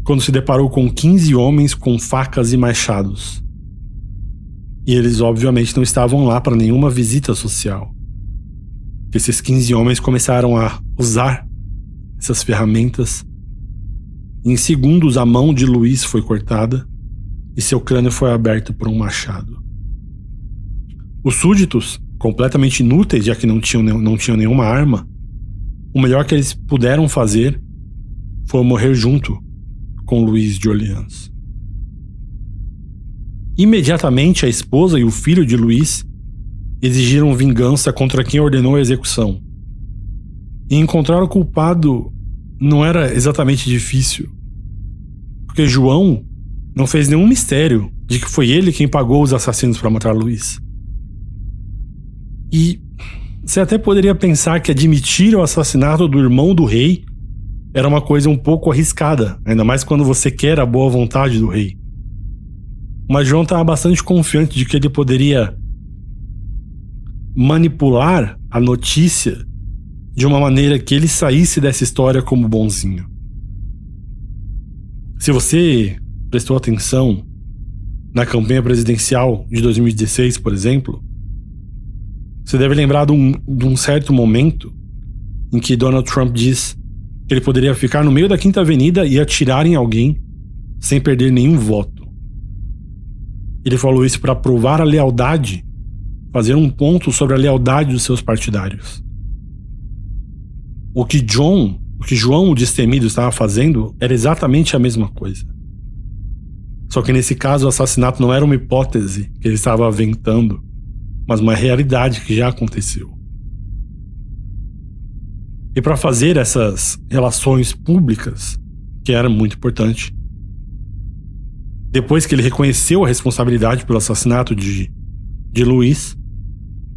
quando se deparou com 15 homens com facas e machados. E eles obviamente não estavam lá para nenhuma visita social. Esses 15 homens começaram a usar essas ferramentas. Em segundos a mão de Luís foi cortada e seu crânio foi aberto por um machado. Os súditos, completamente inúteis, já que não tinham nenhuma arma, o melhor que eles puderam fazer foi morrer junto com Luís de Orleans. Imediatamente a esposa e o filho de Luís exigiram vingança contra quem ordenou a execução. E encontrar o culpado não era exatamente difícil, porque João não fez nenhum mistério de que foi ele quem pagou os assassinos para matar Luís. E você até poderia pensar que admitir o assassinato do irmão do rei era uma coisa um pouco arriscada, ainda mais quando você quer a boa vontade do rei. Mas João estava bastante confiante de que ele poderia manipular a notícia de uma maneira que ele saísse dessa história como bonzinho. Se você prestou atenção na campanha presidencial de 2016, por exemplo, você deve lembrar de um certo momento em que Donald Trump diz que ele poderia ficar no meio da Quinta Avenida e atirar em alguém sem perder nenhum voto. Ele falou isso para provar a lealdade, fazer um ponto sobre a lealdade dos seus partidários. O que João, o Destemido, estava fazendo era exatamente a mesma coisa. Só que nesse caso o assassinato não era uma hipótese que ele estava aventando, mas uma realidade que já aconteceu. E para fazer essas relações públicas, que era muito importante, depois que ele reconheceu a responsabilidade pelo assassinato de Luís,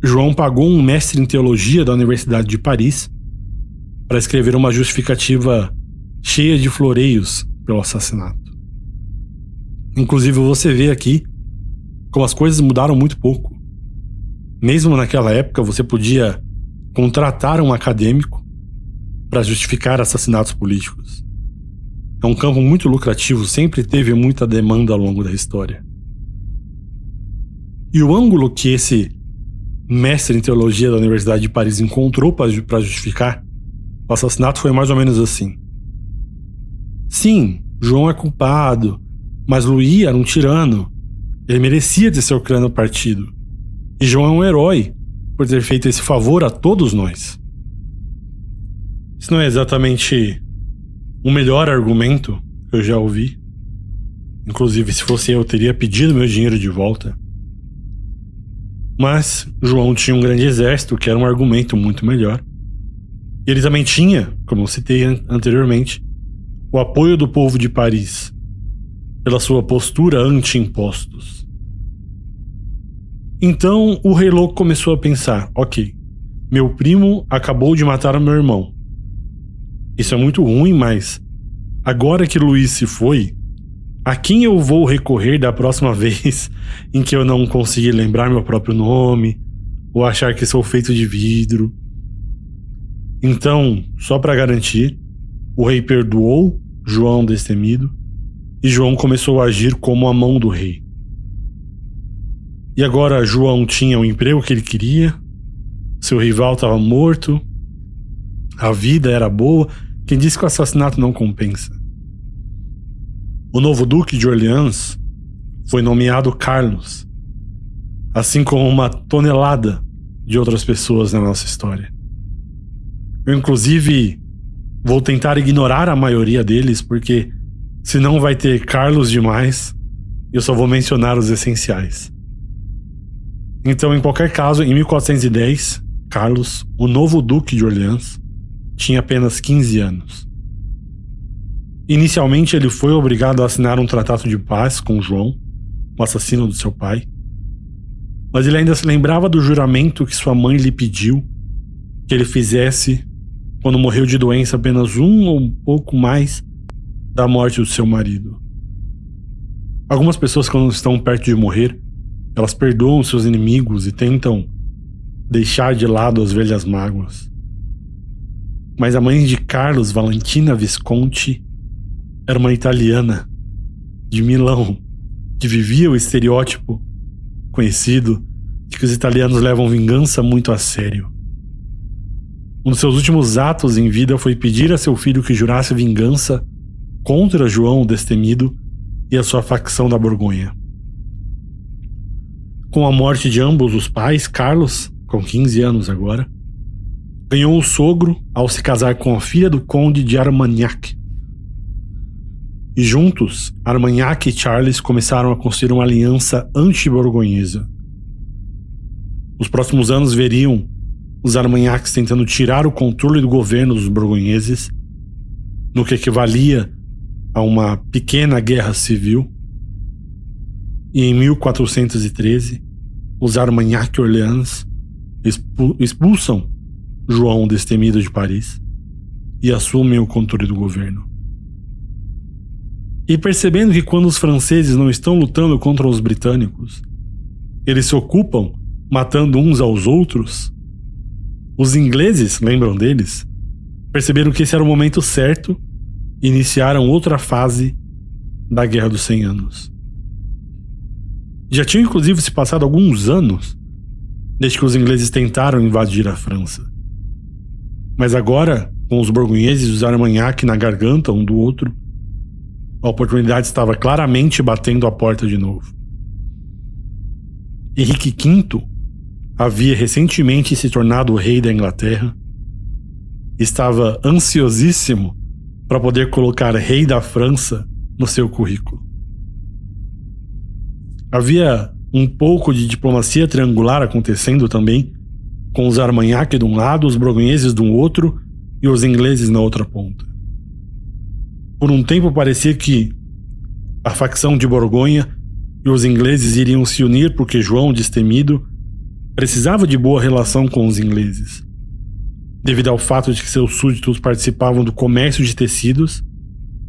João pagou um mestre em teologia da Universidade de Paris para escrever uma justificativa cheia de floreios pelo assassinato. Inclusive você vê aqui como as coisas mudaram muito pouco. Mesmo naquela época você podia contratar um acadêmico para justificar assassinatos políticos. É um campo muito lucrativo, sempre teve muita demanda ao longo da história. E o ângulo que esse mestre em teologia da Universidade de Paris encontrou para justificar o assassinato foi mais ou menos assim. Sim, João é culpado, mas Louis era um tirano. Ele merecia ter seu crânio partido. E João é um herói por ter feito esse favor a todos nós. Isso não é exatamente o melhor argumento que eu já ouvi. Inclusive, se fosse eu teria pedido meu dinheiro de volta. Mas João tinha um grande exército, que era um argumento muito melhor. E ele também tinha, como eu citei anteriormente, o apoio do povo de Paris pela sua postura anti-impostos. Então o Rei Louco começou a pensar: ok, meu primo acabou de matar o meu irmão. Isso é muito ruim, mas agora que Luís se foi, a quem eu vou recorrer da próxima vez em que eu não conseguir lembrar meu próprio nome ou achar que sou feito de vidro? Então, só para garantir, o rei perdoou João Destemido e João começou a agir como a mão do rei. E agora João tinha o emprego que ele queria, seu rival estava morto, a vida era boa. Quem disse que o assassinato não compensa? O novo Duque de Orleans foi nomeado Carlos, assim como uma tonelada de outras pessoas na nossa história. Eu, inclusive, vou tentar ignorar a maioria deles, porque senão vai ter Carlos demais e eu só vou mencionar os essenciais. Então, em qualquer caso, em 1410, Carlos, o novo duque de Orleans, tinha apenas 15 anos. Inicialmente, ele foi obrigado a assinar um tratado de paz com João, o assassino do seu pai, mas ele ainda se lembrava do juramento que sua mãe lhe pediu que ele fizesse quando morreu de doença apenas ou um pouco mais da morte do seu marido. Algumas pessoas, quando estão perto de morrer, elas perdoam seus inimigos e tentam deixar de lado as velhas mágoas. Mas a mãe de Carlos, Valentina Visconti, era uma italiana de Milão, que vivia o estereótipo conhecido de que os italianos levam vingança muito a sério. Um dos seus últimos atos em vida foi pedir a seu filho que jurasse vingança contra João o Destemido e a sua facção da Borgonha. Com a morte de ambos os pais, Carlos, com 15 anos agora, ganhou o sogro ao se casar com a filha do conde de Armagnac. E juntos, Armagnac e Charles começaram a construir uma aliança anti-borgonhesa. Os próximos anos veriam os Armagnacs tentando tirar o controle do governo dos borgonheses, no que equivalia a uma pequena guerra civil. E em 1413, os Armagnac-Orleans expulsam João o Destemido de Paris e assumem o controle do governo. E percebendo que quando os franceses não estão lutando contra os britânicos, eles se ocupam matando uns aos outros, os ingleses, lembram deles, perceberam que esse era o momento certo e iniciaram outra fase da Guerra dos 100 Anos. Já tinham inclusive se passado alguns anos desde que os ingleses tentaram invadir a França. Mas agora, com os borgonheses e os Armagnac na garganta um do outro, a oportunidade estava claramente batendo a porta de novo. Henrique V havia recentemente se tornado o rei da Inglaterra. Estava ansiosíssimo para poder colocar rei da França no seu currículo. Havia um pouco de diplomacia triangular acontecendo também, com os Armagnac de um lado, os borgonheses do outro e os ingleses na outra ponta. Por um tempo parecia que a facção de Borgonha e os ingleses iriam se unir porque João o Destemido precisava de boa relação com os ingleses, devido ao fato de que seus súditos participavam do comércio de tecidos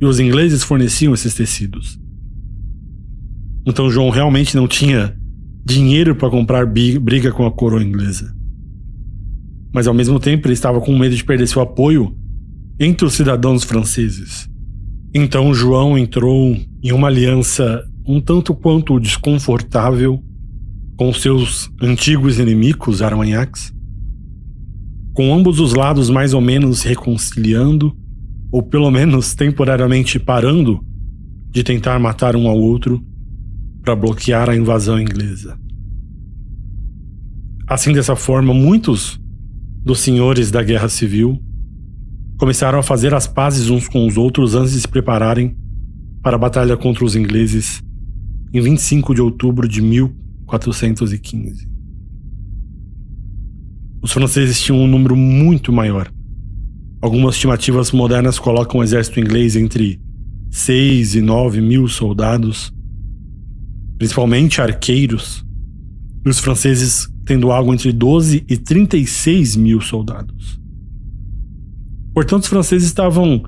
e os ingleses forneciam esses tecidos. Então João realmente não tinha dinheiro para comprar briga com a coroa inglesa. Mas ao mesmo tempo ele estava com medo de perder seu apoio entre os cidadãos franceses. Então João entrou em uma aliança um tanto quanto desconfortável com seus antigos inimigos, Armagnacs, com ambos os lados mais ou menos se reconciliando, ou pelo menos temporariamente parando de tentar matar um ao outro para bloquear a invasão inglesa. Assim, dessa forma, muitos dos senhores da Guerra Civil começaram a fazer as pazes uns com os outros antes de se prepararem para a batalha contra os ingleses em 25 de outubro de 1415. Os franceses tinham um número muito maior. Algumas estimativas modernas colocam o exército inglês entre 6 e 9 mil soldados, principalmente arqueiros, e os franceses tendo algo entre 12 e 36 mil soldados. Portanto, os franceses estavam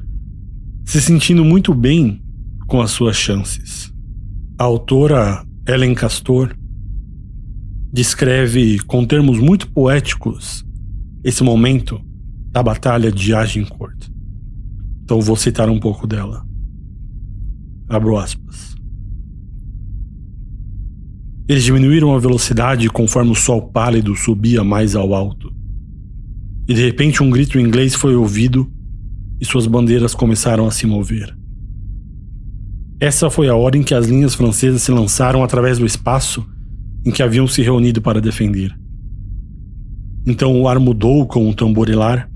se sentindo muito bem com as suas chances. A autora Helen Castor descreve com termos muito poéticos esse momento da Batalha de Agincourt. Então vou citar um pouco dela. Abro aspas. Eles diminuíram a velocidade conforme o sol pálido subia mais ao alto. E de repente um grito inglês foi ouvido e suas bandeiras começaram a se mover. Essa foi a hora em que as linhas francesas se lançaram através do espaço em que haviam se reunido para defender. Então o ar mudou com um tamborilar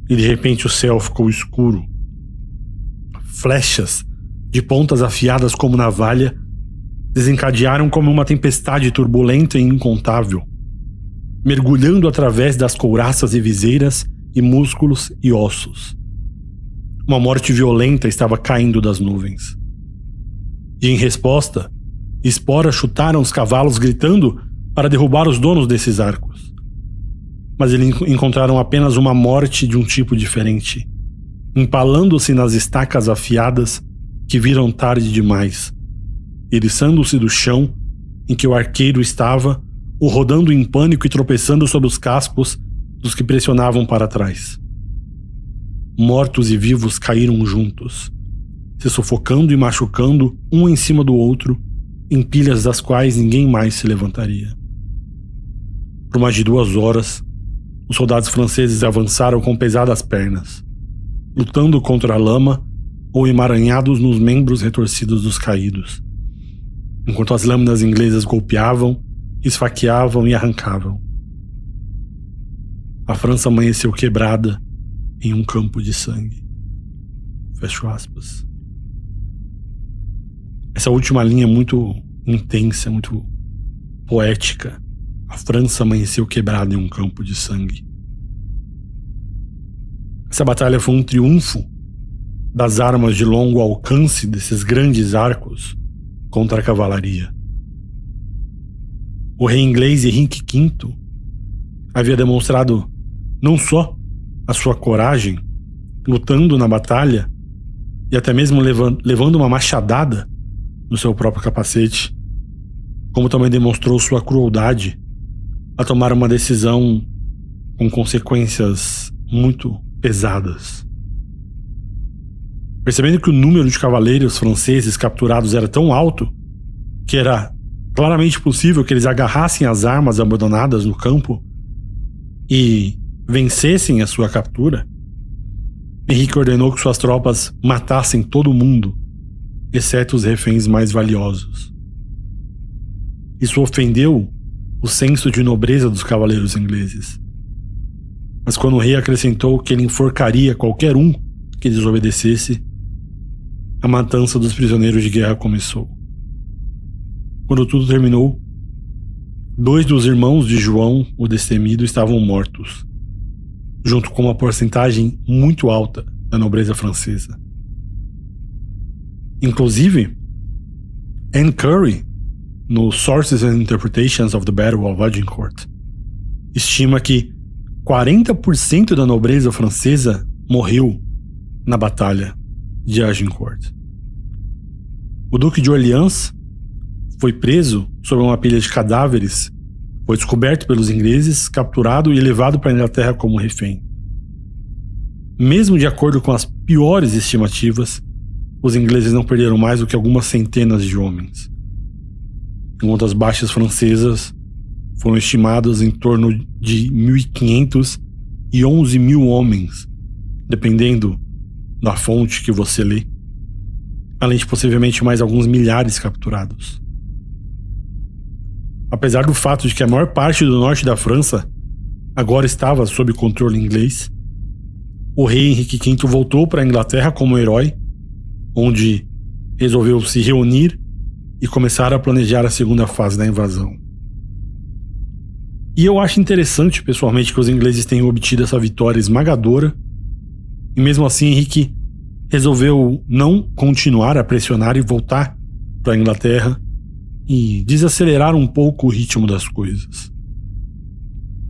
e de repente o céu ficou escuro. Flechas de pontas afiadas como navalha desencadearam como uma tempestade turbulenta e incontável. mergulhando através das couraças e viseiras e músculos e ossos. Uma morte violenta estava caindo das nuvens. E em resposta, esporas chutaram os cavalos gritando para derrubar os donos desses arcos. Mas eles encontraram apenas uma morte de um tipo diferente, empalando-se nas estacas afiadas que viram tarde demais, eriçando-se do chão em que o arqueiro estava, ou rodando em pânico e tropeçando sobre os cascos dos que pressionavam para trás. Mortos e vivos caíram juntos, se sufocando e machucando um em cima do outro, em pilhas das quais ninguém mais se levantaria. Por mais de 2 horas, os soldados franceses avançaram com pesadas pernas, lutando contra a lama ou emaranhados nos membros retorcidos dos caídos, enquanto as lâminas inglesas golpeavam, esfaqueavam e arrancavam. A França amanheceu quebrada em um campo de sangue. Fecho aspas. Essa última linha é muito intensa, muito poética. A França amanheceu quebrada em um campo de sangue. Essa batalha foi um triunfo das armas de longo alcance desses grandes arcos contra a cavalaria. O rei inglês Henrique V havia demonstrado não só a sua coragem, lutando na batalha e até mesmo levando uma machadada no seu próprio capacete, como também demonstrou sua crueldade a tomar uma decisão com consequências muito pesadas. Percebendo que o número de cavaleiros franceses capturados era tão alto que era claramente possível que eles agarrassem as armas abandonadas no campo e vencessem a sua captura, Henrique ordenou que suas tropas matassem todo mundo, exceto os reféns mais valiosos. Isso ofendeu o senso de nobreza dos cavaleiros ingleses. Mas quando o rei acrescentou que ele enforcaria qualquer um que desobedecesse, a matança dos prisioneiros de guerra começou. Quando tudo terminou, 2 dos irmãos de João, o destemido, estavam mortos, junto com uma porcentagem muito alta da nobreza francesa. Inclusive, Anne Curry, no Sources and Interpretations of the Battle of Agincourt, estima que 40% da nobreza francesa morreu na batalha de Agincourt. O Duque de Orleans foi preso sobre uma pilha de cadáveres, foi descoberto pelos ingleses, capturado e levado para a Inglaterra como refém. Mesmo de acordo com as piores estimativas, os ingleses não perderam mais do que algumas centenas de homens, enquanto as baixas francesas foram estimadas em torno de 1.500 e 11.000 homens, dependendo da fonte que você lê, além de possivelmente mais alguns milhares capturados. Apesar do fato de que a maior parte do norte da França agora estava sob controle inglês, o rei Henrique V voltou para a Inglaterra como herói, onde resolveu se reunir e começar a planejar a segunda fase da invasão. E eu acho interessante, pessoalmente, que os ingleses tenham obtido essa vitória esmagadora, e mesmo assim Henrique resolveu não continuar a pressionar e voltar para a Inglaterra e desacelerar um pouco o ritmo das coisas.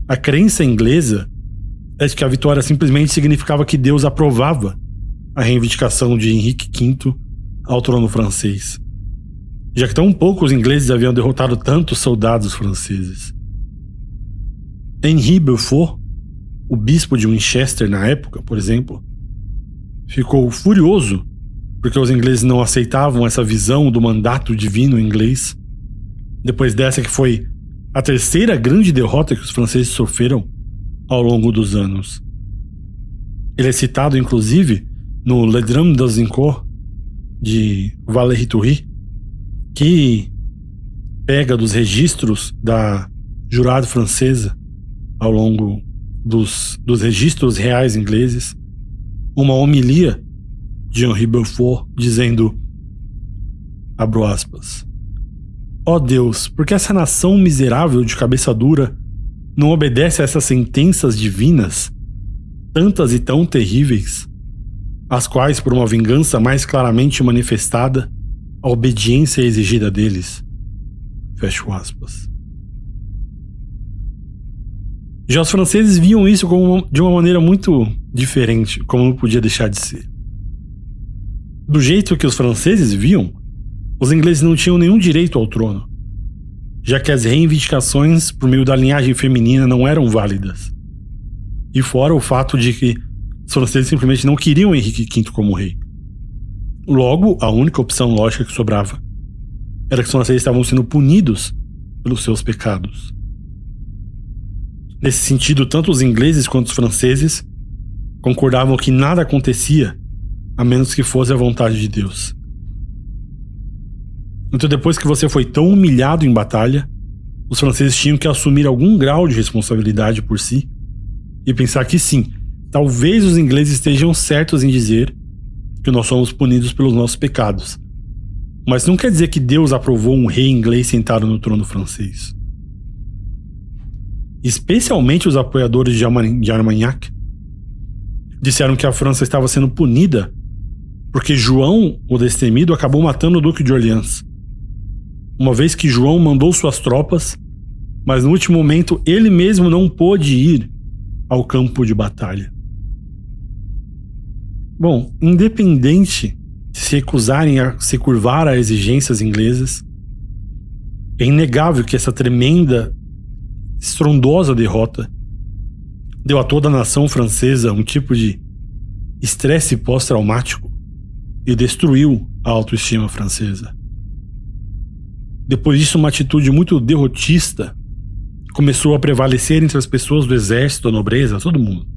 A crença inglesa é de que a vitória simplesmente significava que Deus aprovava a reivindicação de Henrique V ao trono francês, já que tão poucos ingleses haviam derrotado tantos soldados franceses. Henri Beaufort, o bispo de Winchester na época, por exemplo, ficou furioso porque os ingleses não aceitavam essa visão do mandato divino inglês, depois dessa que foi a terceira grande derrota que os franceses sofreram ao longo dos anos. Ele é citado, inclusive, no Le Drame d'Azincourt, de Valéry Toury, que pega dos registros da jurada francesa ao longo dos registros reais ingleses, uma homilia de Henri Beaufort dizendo, abro aspas, ó Deus, porque essa nação miserável de cabeça dura não obedece a essas sentenças divinas, tantas e tão terríveis, as quais, por uma vingança mais claramente manifestada, a obediência é exigida deles. Fecho aspas. Já os franceses viam isso de uma maneira muito diferente, como não podia deixar de ser. Do jeito que os franceses viam, os ingleses não tinham nenhum direito ao trono, já que as reivindicações por meio da linhagem feminina não eram válidas. E fora o fato de que os franceses simplesmente não queriam Henrique V como rei. Logo, a única opção lógica que sobrava era que os franceses estavam sendo punidos pelos seus pecados. Nesse sentido, tanto os ingleses quanto os franceses concordavam que nada acontecia a menos que fosse a vontade de Deus. Então, depois que você foi tão humilhado em batalha, os franceses tinham que assumir algum grau de responsabilidade por si e pensar que sim, talvez os ingleses estejam certos em dizer que nós somos punidos pelos nossos pecados. Mas não quer dizer que Deus aprovou um rei inglês sentado no trono francês. Especialmente os apoiadores de Armagnac disseram que a França estava sendo punida porque João, o Destemido, acabou matando o Duque de Orleans, uma vez que João mandou suas tropas, mas no último momento ele mesmo não pôde ir ao campo de batalha. Bom, independente de se recusarem a se curvar a exigências inglesas, é inegável que essa tremenda, estrondosa derrota deu a toda a nação francesa um tipo de estresse pós-traumático e destruiu a autoestima francesa. Depois disso, uma atitude muito derrotista começou a prevalecer entre as pessoas do exército, da nobreza, todo mundo.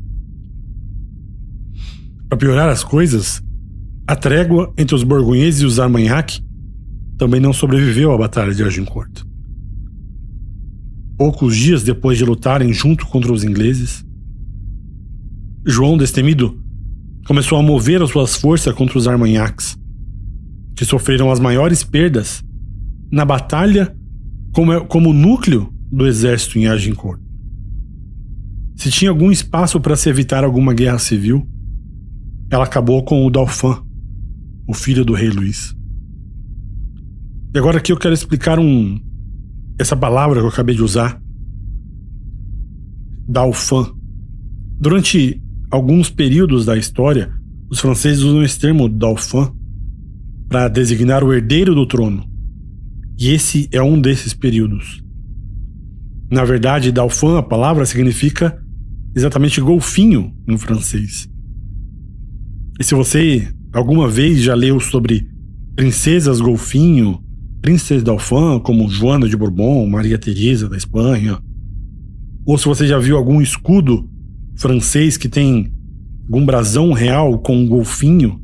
Para piorar as coisas, a trégua entre os borgonheses e os Armagnac também não sobreviveu à Batalha de Agincourt. Poucos dias depois de lutarem junto contra os ingleses, João Destemido começou a mover as suas forças contra os Armagnacs, que sofreram as maiores perdas na batalha como núcleo do exército em Agincourt. Se tinha algum espaço para se evitar alguma guerra civil, ela acabou com o Dauphin, o filho do rei Luís. E agora aqui eu quero explicar essa palavra que eu acabei de usar, Dauphin. Durante alguns períodos da história, os franceses usam esse termo Dauphin para designar o herdeiro do trono. E esse é um desses períodos. Na verdade, Dauphin, a palavra, significa exatamente golfinho em francês. E se você alguma vez já leu sobre princesas golfinho, princesas Dauphin, como Joana de Bourbon, Maria Teresa da Espanha, ou se você já viu algum escudo francês que tem algum brasão real com um golfinho,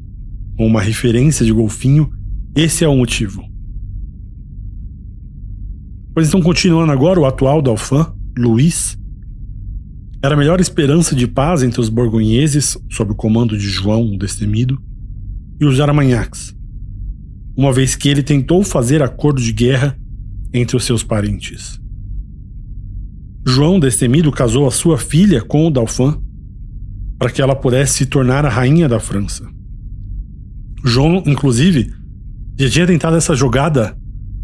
ou uma referência de golfinho, esse é o motivo. Pois então, continuando agora, o atual Dauphin, Luís, era a melhor esperança de paz entre os borgonheses, sob o comando de João o Destemido, e os Armagnacs, uma vez que ele tentou fazer acordo de guerra entre os seus parentes. João Destemido casou a sua filha com o Dauphin para que ela pudesse se tornar a rainha da França. João, inclusive, já tinha tentado essa jogada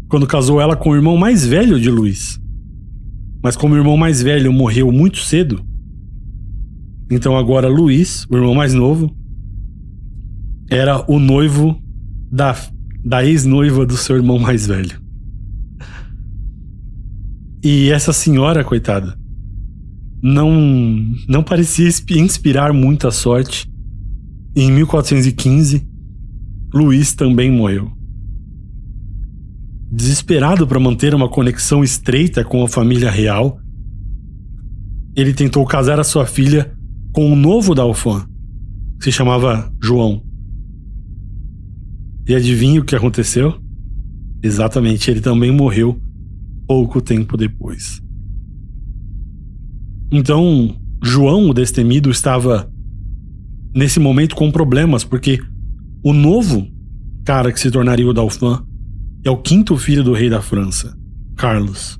quando casou ela com o irmão mais velho de Luís. Mas como o irmão mais velho morreu muito cedo, então agora Luís, o irmão mais novo, era o noivo da ex-noiva do seu irmão mais velho. E essa senhora, coitada, não parecia inspirar muita sorte. E em 1415, Luís também morreu. Desesperado para manter uma conexão estreita com a família real, ele tentou casar a sua filha com um novo Dauphin, que se chamava João. E adivinha o que aconteceu? Exatamente, ele também morreu pouco tempo depois. Então, João o Destemido estava nesse momento com problemas, porque o novo cara que se tornaria o Dauphin é o quinto filho do rei da França, Carlos.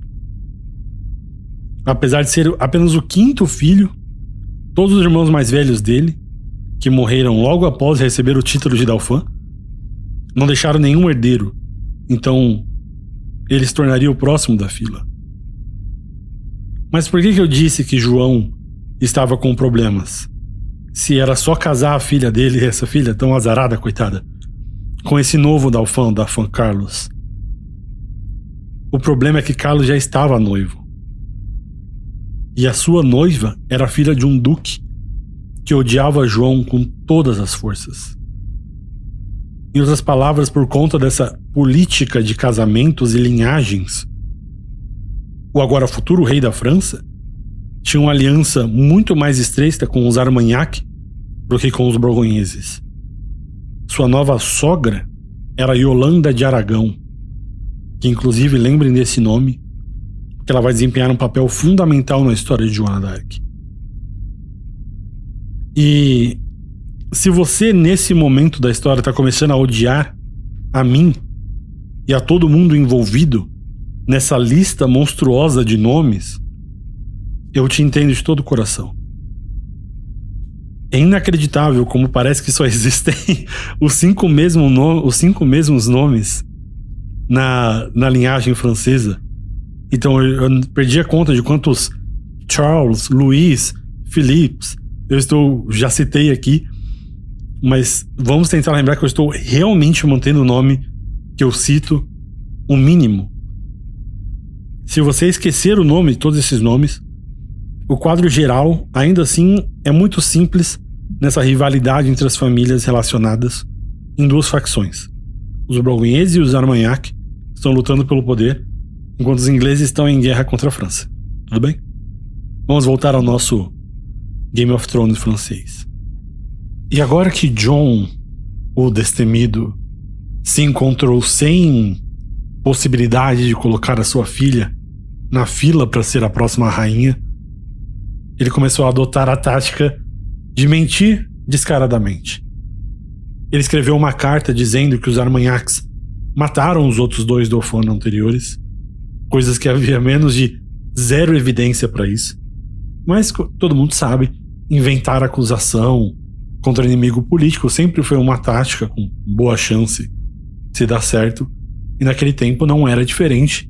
apesar de ser apenas o 5º filho, todos os irmãos mais velhos dele, que morreram logo após receber o título de Dauphin, não deixaram nenhum herdeiro, então ele se tornaria o próximo da fila. Mas por que eu disse que João estava com problemas? Se era só casar a filha dele, essa filha tão azarada, coitada, com esse novo Dauphin Carlos. O problema é que Carlos já estava noivo. E a sua noiva era filha de um duque que odiava João com todas as forças. Em outras palavras, por conta dessa política de casamentos e linhagens, o agora futuro rei da França tinha uma aliança muito mais estreita com os Armagnac do que com os borgonheses. Sua nova sogra era Yolanda de Aragão, que inclusive lembrem desse nome, que ela vai desempenhar um papel fundamental na história de Joana d'Arc. E se você nesse momento da história está começando a odiar a mim e a todo mundo envolvido nessa lista monstruosa de nomes, eu te entendo de todo o coração. É inacreditável como parece que só existem os 5 mesmos nomes na linhagem francesa. Então eu perdi a conta de quantos Charles, Louis, Philippe já citei aqui, mas vamos tentar lembrar que eu estou realmente mantendo o nome que eu cito, o mínimo. Se você esquecer o nome de todos esses nomes, o quadro geral, ainda assim, é muito simples nessa rivalidade entre as famílias relacionadas em 2 facções. Os borgonheses e os Armagnac estão lutando pelo poder, enquanto os ingleses estão em guerra contra a França. Tudo bem? Vamos voltar ao nosso Game of Thrones francês. E agora que John, o destemido, se encontrou sem possibilidade de colocar a sua filha na fila para ser a próxima rainha, ele começou a adotar a tática de mentir descaradamente. Ele escreveu uma carta dizendo que os Armagnacs mataram os outros 2 Dauphins anteriores, coisas que havia menos de 0 evidência para isso. Mas todo mundo sabe, inventar acusação contra inimigo político sempre foi uma tática com boa chance de dar certo, e naquele tempo não era diferente.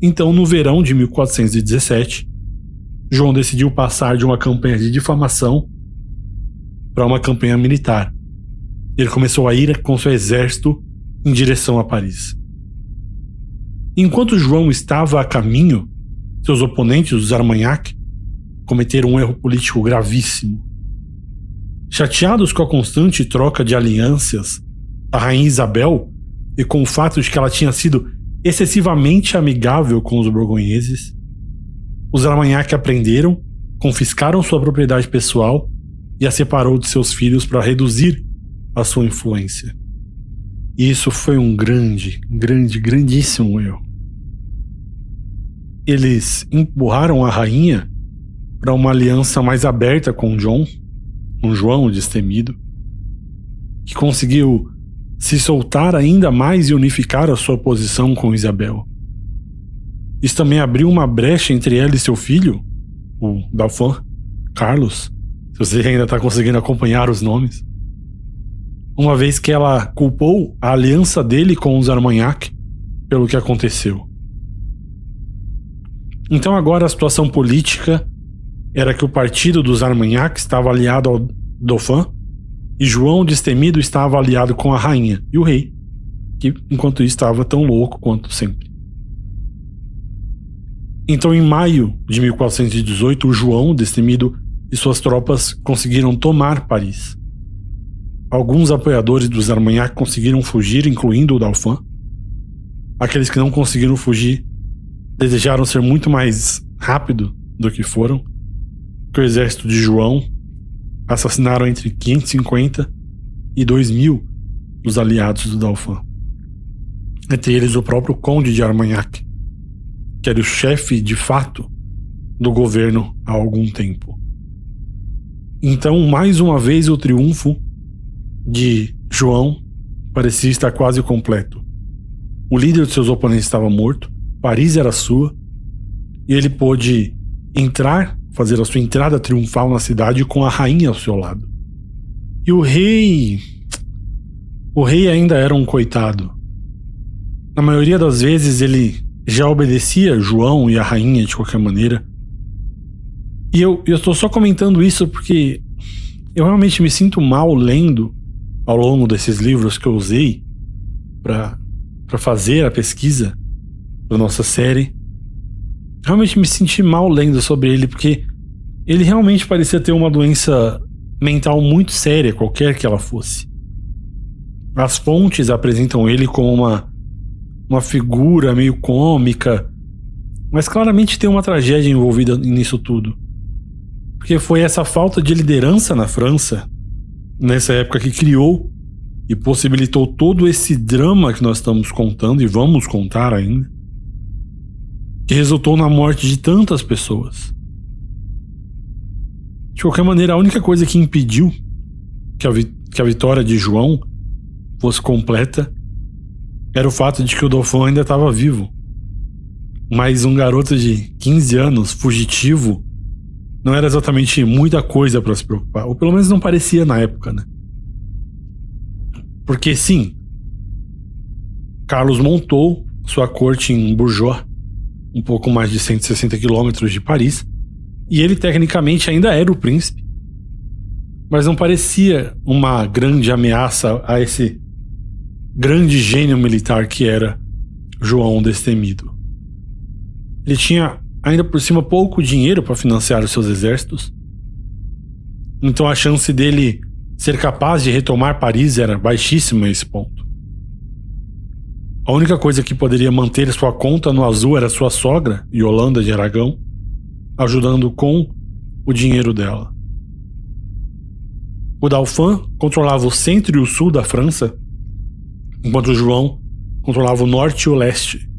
Então, no verão de 1417, João decidiu passar de uma campanha de difamação para uma campanha militar. Ele começou a ir com seu exército em direção a Paris. Enquanto João estava a caminho, seus oponentes, os Armagnac, cometeram um erro político gravíssimo. Chateados com a constante troca de alianças da rainha Isabel e com o fato de que ela tinha sido excessivamente amigável com os borgonheses, os Armagnac aprenderam, confiscaram sua propriedade pessoal e a separou de seus filhos para reduzir a sua influência. E isso foi um grandíssimo erro. Eles empurraram a rainha para uma aliança mais aberta com João o destemido, que conseguiu se soltar ainda mais e unificar a sua posição com Isabel. Isso também abriu uma brecha entre ela e seu filho, o Dauphin Carlos, se você ainda está conseguindo acompanhar os nomes, uma vez que ela culpou a aliança dele com os Armagnac pelo que aconteceu. Então agora a situação política era que o partido dos Armagnac estava aliado ao Dauphin e João o Destemido estava aliado com a rainha e o rei, que enquanto isso estava tão louco quanto sempre. Então em maio de 1418, o João o Destemido e suas tropas conseguiram tomar Paris. Alguns apoiadores dos Armagnac conseguiram fugir, incluindo o Dauphin. Aqueles que não conseguiram fugir desejaram ser muito mais rápido do que foram, que o exército de João assassinaram entre 550 e 2.000 dos aliados do Dauphin. Entre eles o próprio conde de Armagnac, que era o chefe de fato do governo há algum tempo. Então, mais uma vez, o triunfo de João parecia estar quase completo. O líder de seus oponentes estava morto, Paris era sua, e ele pôde fazer a sua entrada triunfal na cidade com a rainha ao seu lado. E o rei ainda era um coitado. Na maioria das vezes ele já obedecia João e a rainha de qualquer maneira. E eu estou só comentando isso porque eu realmente me sinto mal lendo ao longo desses livros que eu usei para fazer a pesquisa da nossa série. Realmente me senti mal lendo sobre ele, porque ele realmente parecia ter uma doença mental muito séria, qualquer que ela fosse. As fontes apresentam ele como uma figura meio cômica, mas claramente tem uma tragédia envolvida nisso tudo. Porque foi essa falta de liderança na França, nessa época, que criou e possibilitou todo esse drama que nós estamos contando e vamos contar ainda, que resultou na morte de tantas pessoas. De qualquer maneira, a única coisa que impediu que a vitória de João fosse completa era o fato de que o Dauphin ainda estava vivo. Mas um garoto de 15 anos, fugitivo, não era exatamente muita coisa para se preocupar. Ou pelo menos não parecia na época, né? Porque sim, Carlos montou sua corte em Bourgois, um pouco mais de 160 quilômetros de Paris, e ele tecnicamente ainda era o príncipe, mas não parecia uma grande ameaça a esse grande gênio militar que era João Destemido. Ele tinha ainda por cima pouco dinheiro para financiar os seus exércitos, então a chance dele ser capaz de retomar Paris era baixíssima a esse ponto. A única coisa que poderia manter sua conta no azul era sua sogra, Yolanda de Aragão, ajudando com o dinheiro dela. O Dauphin controlava o centro e o sul da França, enquanto o João controlava o norte e o leste.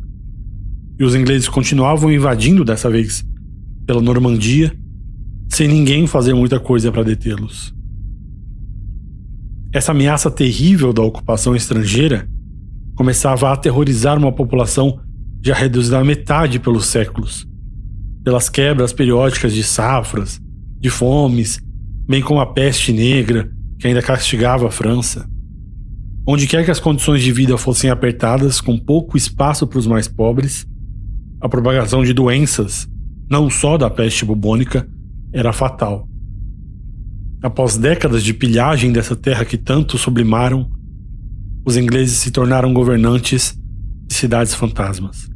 E os ingleses continuavam invadindo, dessa vez pela Normandia, sem ninguém fazer muita coisa para detê-los. Essa ameaça terrível da ocupação estrangeira começava a aterrorizar uma população já reduzida à metade pelos séculos, pelas quebras periódicas de safras, de fomes, bem como a peste negra que ainda castigava a França. Onde quer que as condições de vida fossem apertadas, com pouco espaço para os mais pobres, a propagação de doenças, não só da peste bubônica, era fatal. Após décadas de pilhagem dessa terra que tanto sublimaram, os ingleses se tornaram governantes de cidades fantasmas.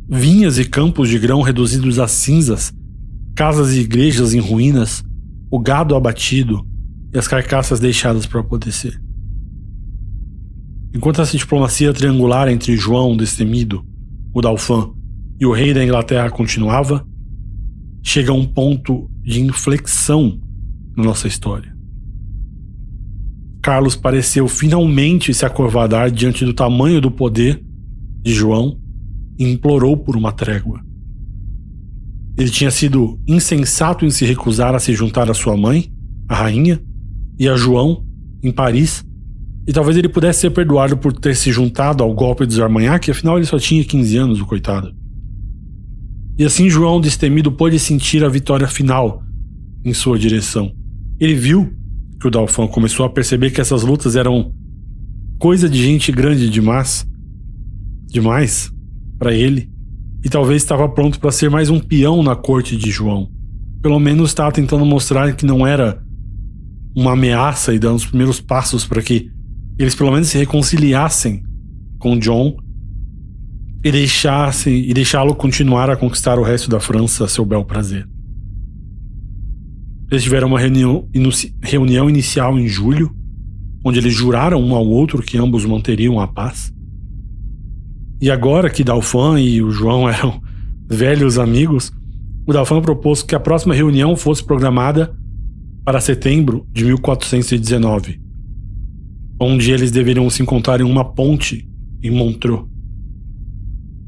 Vinhas e campos de grão reduzidos a cinzas, casas e igrejas em ruínas, o gado abatido e as carcaças deixadas para apodrecer. Enquanto essa diplomacia triangular entre João Destemido, o Dauphin e o rei da Inglaterra continuava, chega a um ponto de inflexão na nossa história. Carlos pareceu finalmente se acovardar diante do tamanho do poder de João e implorou por uma trégua. Ele tinha sido insensato em se recusar a se juntar à sua mãe, a rainha, e a João, em Paris, e talvez ele pudesse ser perdoado por ter se juntado ao golpe dos Armagnac, afinal ele só tinha 15 anos, o coitado. E assim João Destemido pôde sentir a vitória final em sua direção. Ele viu que o Dauphin começou a perceber que essas lutas eram coisa de gente grande demais para ele, e talvez estava pronto para ser mais um peão na corte de João. Pelo menos estava tentando mostrar que não era uma ameaça e dando os primeiros passos para que eles pelo menos se reconciliassem com John e deixá-lo continuar a conquistar o resto da França a seu bel prazer. Eles tiveram uma reunião inicial em julho, onde eles juraram um ao outro que ambos manteriam a paz. E agora que Dauphin e o João eram velhos amigos, o Dauphin propôs que a próxima reunião fosse programada para setembro de 1419, onde eles deveriam se encontrar em uma ponte em Montreux.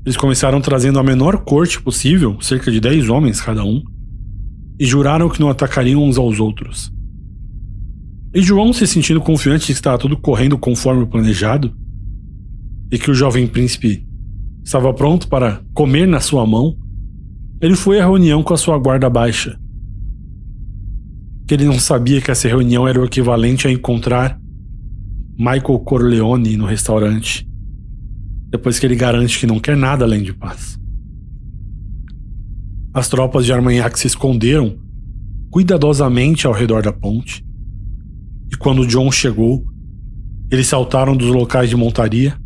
Eles começaram trazendo a menor corte possível, cerca de 10 homens cada um, e juraram que não atacariam uns aos outros. E João, se sentindo confiante de que estava tudo correndo conforme o planejado, e que o jovem príncipe estava pronto para comer na sua mão, Ele foi à reunião com a sua guarda baixa. Que ele não sabia que essa reunião era o equivalente a encontrar Michael Corleone no restaurante, depois que ele garante que não quer nada além de paz. As tropas de Armagnac se esconderam cuidadosamente ao redor da ponte, e quando John chegou, eles saltaram dos locais de montaria,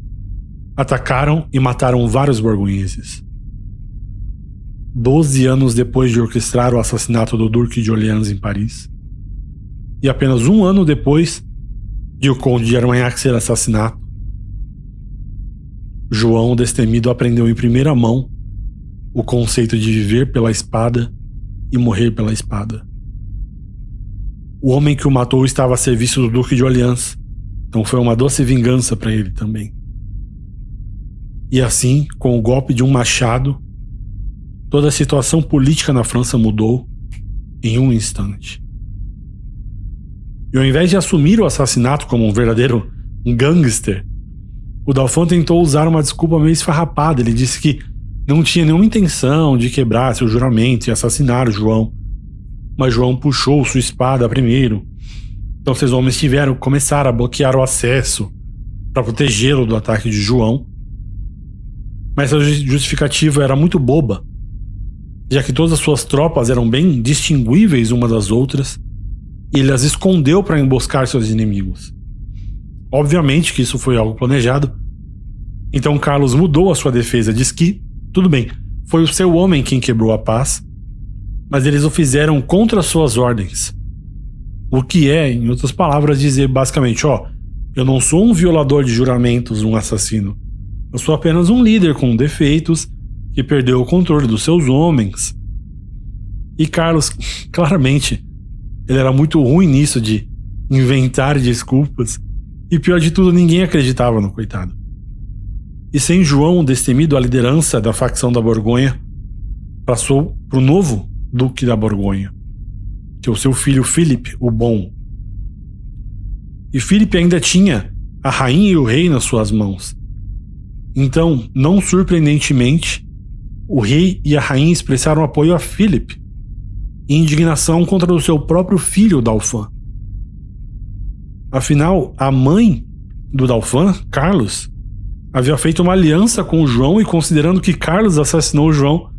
atacaram e mataram vários borgonheses. 12 anos depois de orquestrar o assassinato do Duque de Orleans em Paris, e apenas 1 ano depois de o Conde de Armagnac ser assassinado, João o Destemido aprendeu em primeira mão o conceito de viver pela espada e morrer pela espada. O homem que o matou estava a serviço do Duque de Orleans, então foi uma doce vingança para ele também. E assim, com o golpe de um machado, toda a situação política na França mudou em um instante. E ao invés de assumir o assassinato como um verdadeiro gangster, o Dauphin tentou usar uma desculpa meio esfarrapada. Ele disse que não tinha nenhuma intenção de quebrar seu juramento e assassinar o João, mas João puxou sua espada primeiro. Então seus homens começaram a bloquear o acesso para protegê-lo do ataque de João. Mas essa justificativa era muito boba, já que todas as suas tropas eram bem distinguíveis umas das outras, e ele as escondeu para emboscar seus inimigos. Obviamente que isso foi algo planejado. Então Carlos mudou a sua defesa, diz que, tudo bem, foi o seu homem quem quebrou a paz, mas eles o fizeram contra suas ordens. O que é, em outras palavras, dizer basicamente, eu não sou um violador de juramentos, um assassino. Eu sou apenas um líder com defeitos que perdeu o controle dos seus homens. E Carlos, claramente, ele era muito ruim nisso de inventar desculpas. E pior de tudo, ninguém acreditava no coitado. E sem João o Destemido, a liderança da facção da Borgonha passou para o novo Duque da Borgonha, que é o seu filho Philippe o Bom. E Philippe ainda tinha a rainha e o rei nas suas mãos. Então, não surpreendentemente, o rei e a rainha expressaram apoio a Philippe e indignação contra o seu próprio filho Dauphin. Afinal, a mãe do Dauphin, Carlos, havia feito uma aliança com o João, e considerando que Carlos assassinou o João,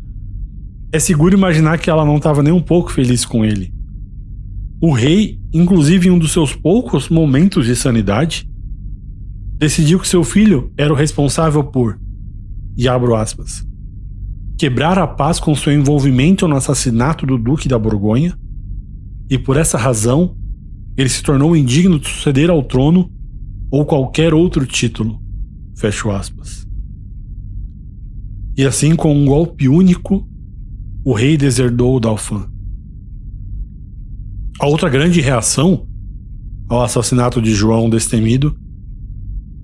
é seguro imaginar que ela não estava nem um pouco feliz com ele. O rei, inclusive em um dos seus poucos momentos de sanidade, decidiu que seu filho era o responsável por, e abro aspas, quebrar a paz com seu envolvimento no assassinato do Duque da Borgonha, e por essa razão ele se tornou indigno de suceder ao trono ou qualquer outro título, fecho aspas. E assim, com um golpe único, o rei deserdou o Dauphin. A outra grande reação ao assassinato de João Destemido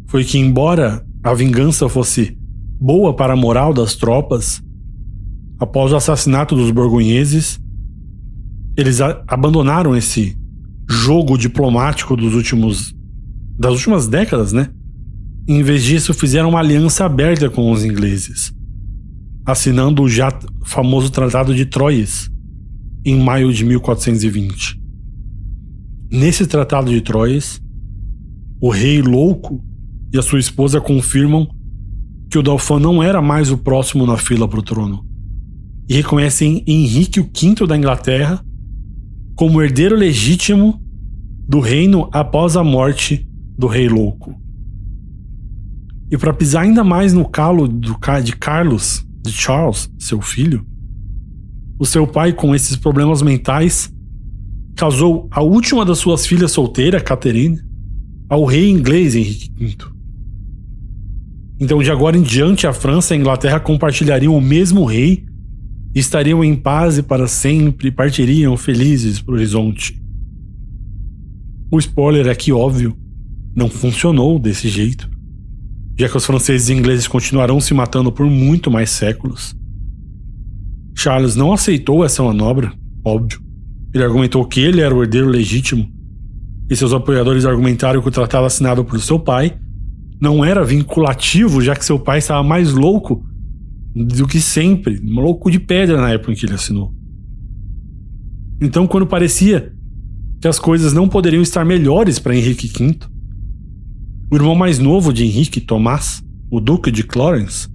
foi que, embora a vingança fosse boa para a moral das tropas, após o assassinato dos borgonheses, eles abandonaram esse jogo diplomático das últimas décadas, né? E, em vez disso, fizeram uma aliança aberta com os ingleses, assinando o já famoso Tratado de Troyes, em maio de 1420. Nesse Tratado de Troyes, o rei louco e a sua esposa confirmam que o Dauphin não era mais o próximo na fila para o trono, e reconhecem Henrique V da Inglaterra como herdeiro legítimo do reino após a morte do rei louco. E para pisar ainda mais no calo de Carlos, de Charles, seu filho, o seu pai, com esses problemas mentais, casou a última das suas filhas solteiras, Catherine, ao rei inglês Henrique V. Então, de agora em diante, a França e a Inglaterra compartilhariam o mesmo rei, estariam em paz e para sempre, partiriam felizes para o horizonte. O spoiler é que, óbvio, não funcionou desse jeito, já que os franceses e ingleses continuarão se matando por muito mais séculos. Charles não aceitou essa manobra, óbvio. Ele argumentou que ele era o herdeiro legítimo, e seus apoiadores argumentaram que o tratado assinado por seu pai não era vinculativo, já que seu pai estava mais louco do que sempre, louco de pedra na época em que ele assinou. Então, quando parecia que as coisas não poderiam estar melhores para Henrique V, o irmão mais novo de Henrique, Tomás, o Duque de Clarence,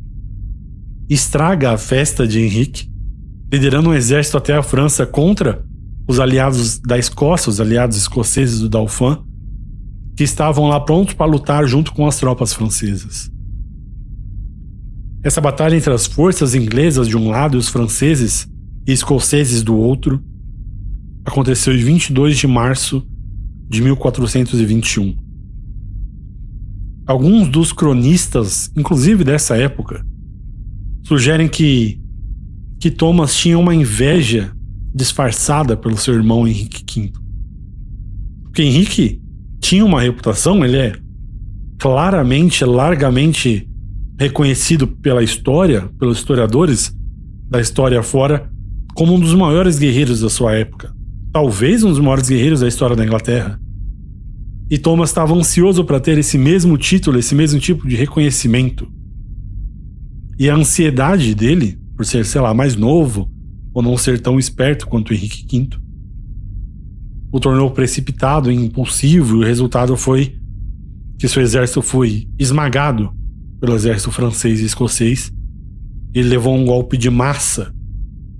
estraga a festa de Henrique, liderando um exército até a França contra os aliados da Escócia, os aliados escoceses do Dauphin, que estavam lá prontos para lutar junto com as tropas francesas. Essa batalha entre as forças inglesas de um lado e os franceses e escoceses do outro aconteceu em 22 de março de 1421. Alguns dos cronistas, inclusive dessa época, sugerem que Thomas tinha uma inveja disfarçada pelo seu irmão Henrique V. Porque Henrique tinha uma reputação, ele é claramente, largamente reconhecido pela história, pelos historiadores da história fora, como um dos maiores guerreiros da sua época. Talvez um dos maiores guerreiros da história da Inglaterra. E Thomas estava ansioso para ter esse mesmo título, esse mesmo tipo de reconhecimento. E a ansiedade dele, por ser, sei lá, mais novo, ou não ser tão esperto quanto Henrique V, o tornou precipitado e impulsivo, e o resultado foi que seu exército foi esmagado pelo exército francês e escocês. Ele levou um golpe de massa,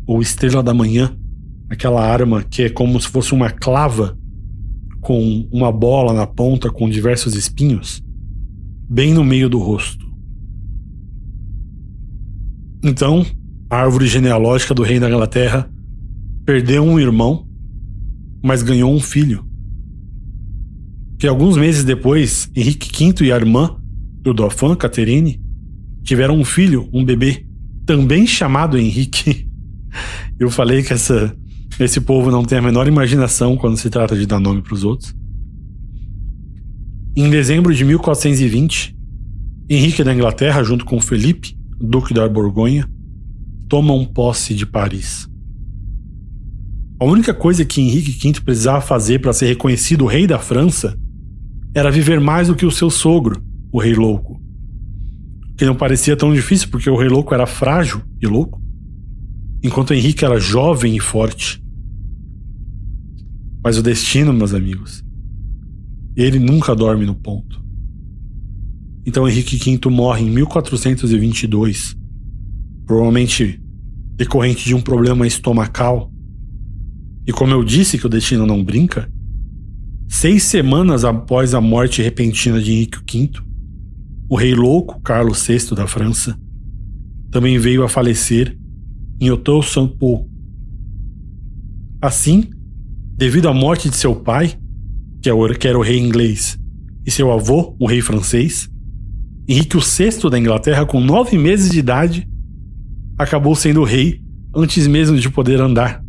ou estrela da manhã, aquela arma que é como se fosse uma clava com uma bola na ponta com diversos espinhos, bem no meio do rosto. Então, a árvore genealógica do rei da Inglaterra perdeu um irmão, mas ganhou um filho. Que alguns meses depois, Henrique V e a irmã do Dauphin, Catherine, tiveram um filho, um bebê, também chamado Henrique. Eu falei que esse povo não tem a menor imaginação quando se trata de dar nome para os outros. Em dezembro de 1420, Henrique da Inglaterra, junto com Felipe, Duque da Borgonha, tomam posse de Paris. A única coisa que Henrique V precisava fazer para ser reconhecido rei da França era viver mais do que o seu sogro, o Rei Louco. Que não parecia tão difícil porque o Rei Louco era frágil e louco, enquanto Henrique era jovem e forte. Mas o destino, meus amigos, ele nunca dorme no ponto. Então Henrique V morre em 1422, provavelmente decorrente de um problema estomacal. E como eu disse que o destino não brinca, 6 semanas após a morte repentina de Henrique V, o Rei Louco, Carlos VI da França, também veio a falecer em Auteuil-Saint-Pol. Assim, devido à morte de seu pai, que era o rei inglês, e seu avô, o rei francês, Henrique VI da Inglaterra, com 9 meses de idade, acabou sendo rei antes mesmo de poder andar.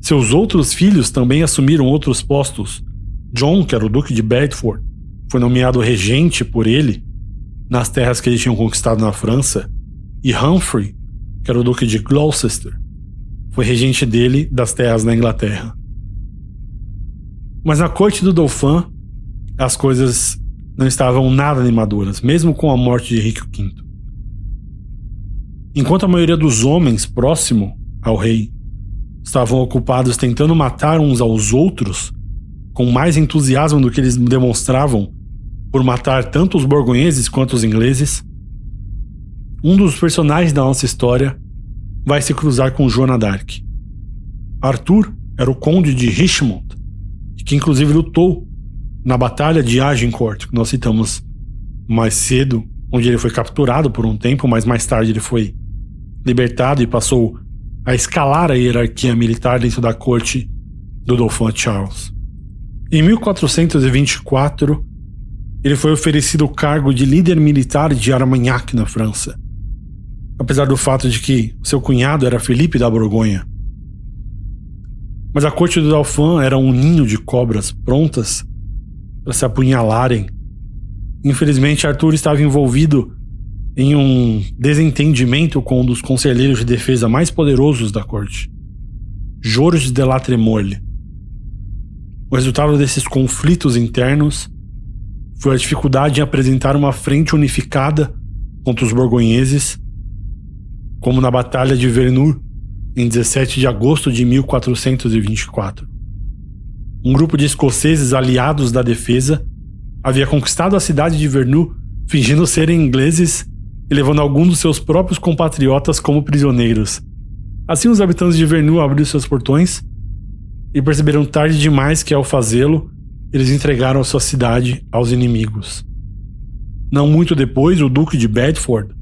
Seus outros filhos também assumiram outros postos. John, que era o Duque de Bedford, foi nomeado regente por ele nas terras que eles tinham conquistado na França, e Humphrey, que era o Duque de Gloucester, foi regente dele das terras na Inglaterra. Mas na corte do Dauphin, as coisas não estavam nada animadoras, mesmo com a morte de Henrique V. Enquanto a maioria dos homens próximo ao rei estavam ocupados tentando matar uns aos outros, com mais entusiasmo do que eles demonstravam por matar tanto os borgonheses quanto os ingleses, um dos personagens da nossa história vai se cruzar com Joana d'Arc. Arthur era o conde de Richmond, que inclusive lutou na Batalha de Agincourt, que nós citamos mais cedo, onde ele foi capturado por um tempo, mas mais tarde ele foi libertado e passou a escalar a hierarquia militar dentro da corte do Dauphin Charles. Em 1424, ele foi oferecido o cargo de líder militar de Armagnac na França, apesar do fato de que seu cunhado era Felipe da Borgonha. Mas a corte do Dauphin era um ninho de cobras prontas para se apunhalarem. Infelizmente, Arthur estava envolvido em um desentendimento com um dos conselheiros de defesa mais poderosos da corte, Georges de la Trémouille. O resultado desses conflitos internos foi a dificuldade em apresentar uma frente unificada contra os borgonheses, como na Batalha de Verdun, em 17 de agosto de 1424. Um grupo de escoceses aliados da defesa havia conquistado a cidade de Verdun, fingindo serem ingleses e levando alguns dos seus próprios compatriotas como prisioneiros. Assim, os habitantes de Verdun abriram seus portões e perceberam tarde demais que, ao fazê-lo, eles entregaram a sua cidade aos inimigos. Não muito depois, o Duque de Bedford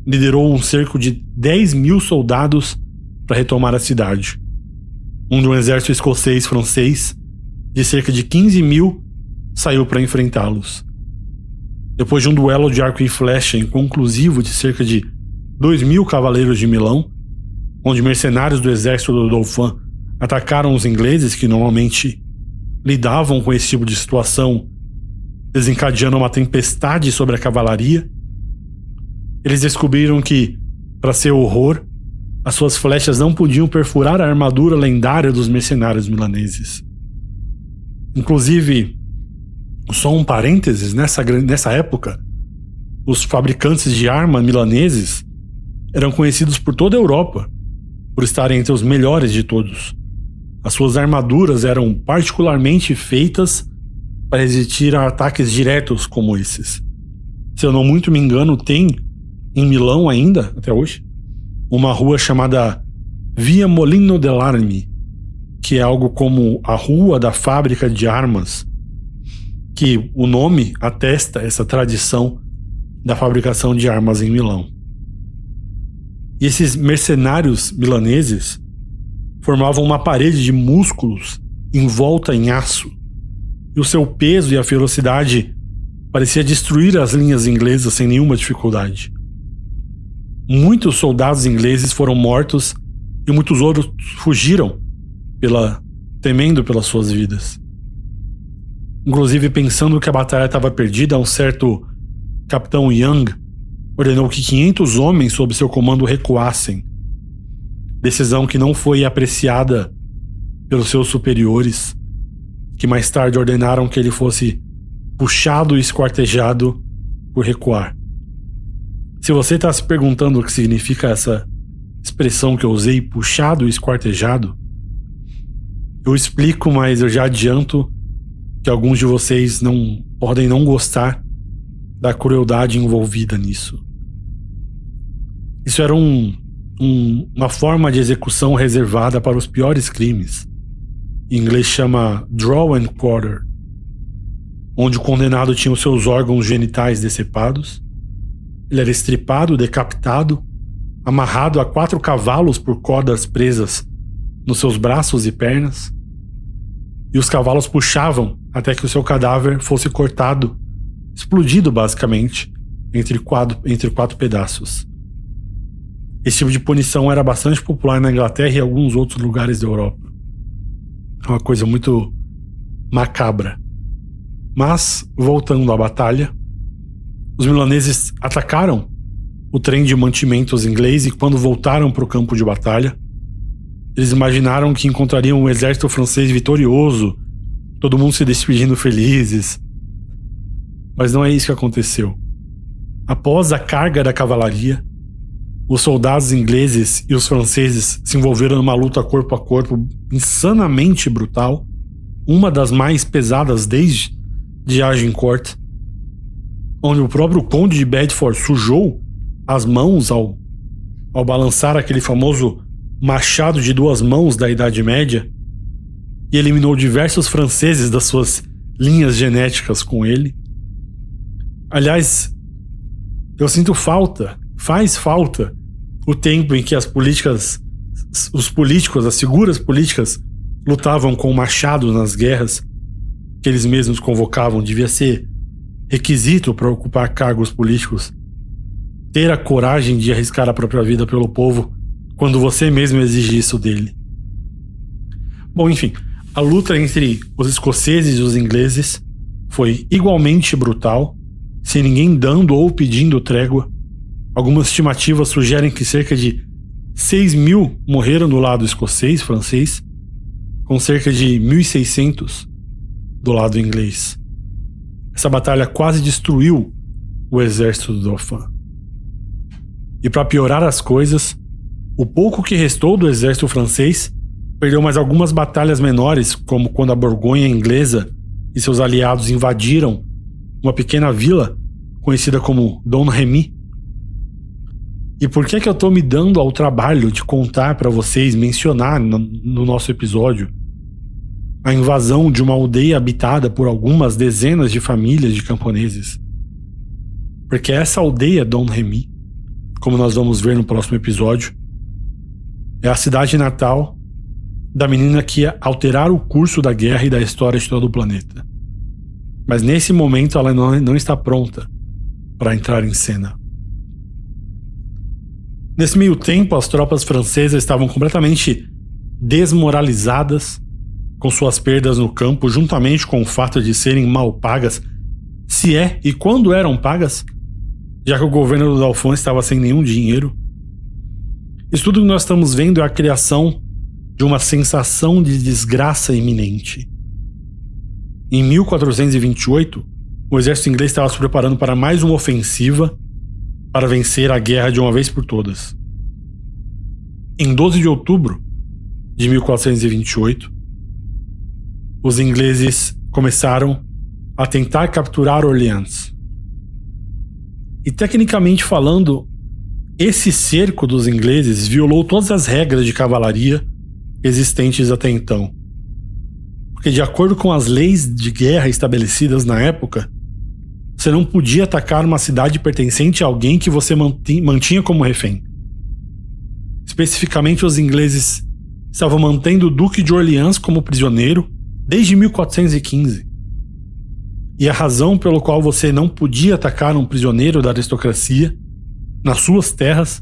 liderou um cerco de 10.000 soldados para retomar a cidade. Um exército escocês-francês de cerca de 15.000 saiu para enfrentá-los. Depois de um duelo de arco e flecha inconclusivo de cerca de 2.000 cavaleiros de Milão, onde mercenários do exército do Dauphin atacaram os ingleses, que normalmente lidavam com esse tipo de situação, desencadeando uma tempestade sobre a cavalaria, eles descobriram que, para seu horror, as suas flechas não podiam perfurar a armadura lendária dos mercenários milaneses. Inclusive, só um parênteses, nessa época, os fabricantes de arma milaneses eram conhecidos por toda a Europa por estarem entre os melhores de todos. As suas armaduras eram particularmente feitas para resistir a ataques diretos como esses. Se eu não muito me engano, tem em Milão ainda, até hoje, uma rua chamada Via Molino dell'Armi, que é algo como a rua da fábrica de armas, que o nome atesta essa tradição da fabricação de armas em Milão. E esses mercenários milaneses formavam uma parede de músculos envolta em aço, e o seu peso e a ferocidade parecia destruir as linhas inglesas sem nenhuma dificuldade. Muitos soldados ingleses foram mortos e muitos outros fugiram, temendo pelas suas vidas. Inclusive, pensando que a batalha estava perdida, um certo capitão Young ordenou que 500 homens sob seu comando recuassem. Decisão que não foi apreciada pelos seus superiores, que mais tarde ordenaram que ele fosse puxado e esquartejado por recuar. Se você está se perguntando o que significa essa expressão que eu usei, puxado e esquartejado, eu explico, mas eu já adianto que alguns de vocês podem não gostar da crueldade envolvida nisso. Isso era uma forma de execução reservada para os piores crimes. Em inglês chama draw and quarter, onde o condenado tinha os seus órgãos genitais decepados. Ele era estripado, decapitado, amarrado a 4 cavalos por cordas presas nos seus braços e pernas, e os cavalos puxavam até que o seu cadáver fosse cortado, explodido basicamente, entre 4 pedaços. Esse tipo de punição era bastante popular na Inglaterra e em alguns outros lugares da Europa. É uma coisa muito macabra. Mas, voltando à batalha, os milaneses atacaram o trem de mantimentos inglês e quando voltaram para o campo de batalha, eles imaginaram que encontrariam um exército francês vitorioso, todo mundo se despedindo felizes. Mas não é isso que aconteceu. Após a carga da cavalaria, os soldados ingleses e os franceses se envolveram numa luta corpo a corpo insanamente brutal, uma das mais pesadas desde Agincourt, onde o próprio conde de Bedford sujou as mãos ao balançar aquele famoso machado de 2 mãos da Idade Média e eliminou diversos franceses das suas linhas genéticas com ele. Aliás, eu sinto faz falta o tempo em que os políticos, as figuras políticas lutavam com machados nas guerras que eles mesmos convocavam. Devia ser requisito para ocupar cargos políticos ter a coragem de arriscar a própria vida pelo povo quando você mesmo exige isso dele. Bom, enfim, a luta entre os escoceses e os ingleses foi igualmente brutal, sem ninguém dando ou pedindo trégua. Algumas estimativas sugerem que cerca de 6.000 morreram do lado escocês, francês, com cerca de 1.600 do lado inglês. Essa batalha quase destruiu o exército do Dauphin. E para piorar as coisas, o pouco que restou do exército francês perdeu mais algumas batalhas menores, como quando a Borgonha inglesa e seus aliados invadiram uma pequena vila conhecida como Domremy. E por que eu tô me dando ao trabalho de contar para vocês, mencionar no nosso episódio a invasão de uma aldeia habitada por algumas dezenas de famílias de camponeses? Porque essa aldeia Domremy, como nós vamos ver no próximo episódio, é a cidade natal da menina que ia alterar o curso da guerra e da história de todo o planeta. Mas nesse momento ela não está pronta para entrar em cena. Nesse meio tempo, as tropas francesas estavam completamente desmoralizadas com suas perdas no campo, juntamente com o fato de serem mal pagas, se é e quando eram pagas, já que o governo do Dalphon estava sem nenhum dinheiro. Isso tudo que nós estamos vendo é a criação de uma sensação de desgraça iminente. Em 1428, o exército inglês estava se preparando para mais uma ofensiva para vencer a guerra de uma vez por todas. Em 12 de outubro de 1428, os ingleses começaram a tentar capturar Orleans. E tecnicamente falando, esse cerco dos ingleses violou todas as regras de cavalaria existentes até então. Porque de acordo com as leis de guerra estabelecidas na época, você não podia atacar uma cidade pertencente a alguém que você mantinha como refém. Especificamente, os ingleses estavam mantendo o Duque de Orleans como prisioneiro desde 1415. E a razão pelo qual você não podia atacar um prisioneiro da aristocracia nas suas terras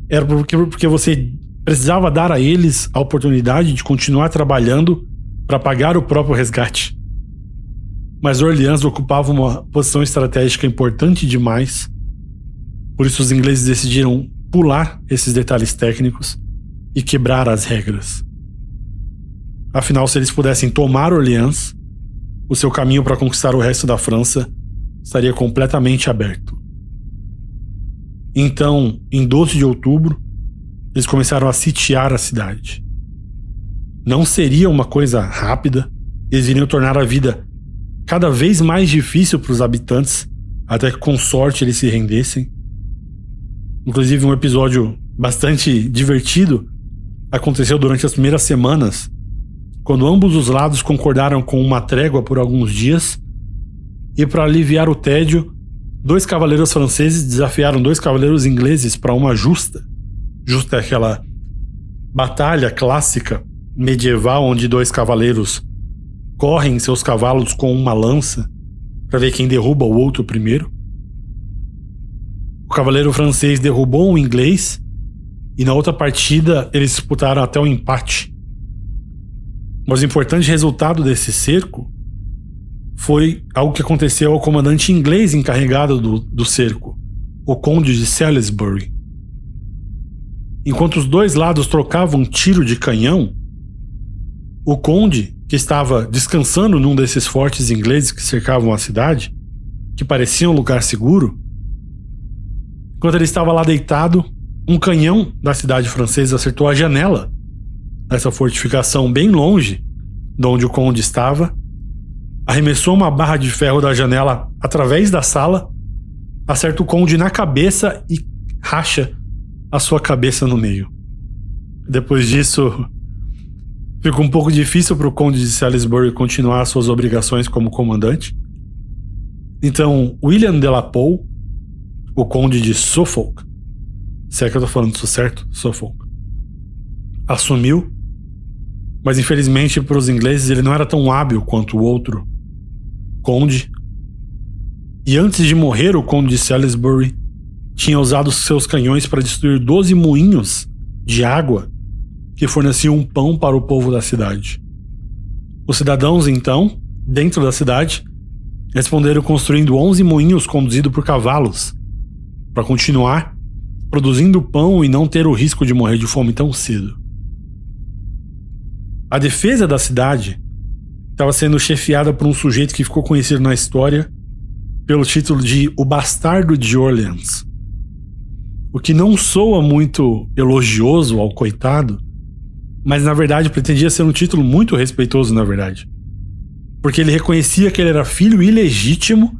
era porque você precisava dar a eles a oportunidade de continuar trabalhando para pagar o próprio resgate. Mas Orleans ocupava uma posição estratégica importante demais, por isso os ingleses decidiram pular esses detalhes técnicos e quebrar as regras. Afinal, se eles pudessem tomar Orleans, o seu caminho para conquistar o resto da França estaria completamente aberto. Então, em 12 de outubro, eles começaram a sitiar a cidade. Não seria uma coisa rápida, eles iriam tornar a vida cada vez mais difícil para os habitantes, até que com sorte eles se rendessem. Inclusive, um episódio bastante divertido aconteceu durante as primeiras semanas, quando ambos os lados concordaram com uma trégua por alguns dias, e para aliviar o tédio, 2 cavaleiros franceses desafiaram 2 cavaleiros ingleses para uma justa. Justa é aquela batalha clássica medieval onde 2 cavaleiros correm seus cavalos com uma lança para ver quem derruba o outro primeiro. O cavaleiro francês derrubou o inglês e na outra partida eles disputaram até o empate. Mas o importante resultado desse cerco foi algo que aconteceu ao comandante inglês encarregado do cerco, o conde de Salisbury. Enquanto os 2 lados trocavam tiro de canhão, o conde, que estava descansando num desses fortes ingleses que cercavam a cidade, que parecia um lugar seguro, enquanto ele estava lá deitado, um canhão da cidade francesa acertou a janela dessa fortificação bem longe de onde o conde estava, arremessou uma barra de ferro da janela através da sala, acerta o conde na cabeça e racha a sua cabeça no meio. Depois disso, ficou um pouco difícil para o conde de Salisbury continuar suas obrigações como comandante. Então, William de la Pole, o conde de Suffolk, se é que eu tô falando isso certo, Suffolk, assumiu, mas infelizmente para os ingleses ele não era tão hábil quanto o outro conde. E antes de morrer, o conde de Salisbury tinha usado seus canhões para destruir 12 moinhos de água que forneciam um pão para o povo da cidade. Os cidadãos, então, dentro da cidade, responderam construindo 11 moinhos conduzidos por cavalos, para continuar produzindo pão e não ter o risco de morrer de fome tão cedo. A defesa da cidade estava sendo chefiada por um sujeito que ficou conhecido na história pelo título de O Bastardo de Orleans. o que não soa muito elogioso ao coitado, mas na verdade pretendia ser um título muito respeitoso, na verdade. Porque ele reconhecia que ele era filho ilegítimo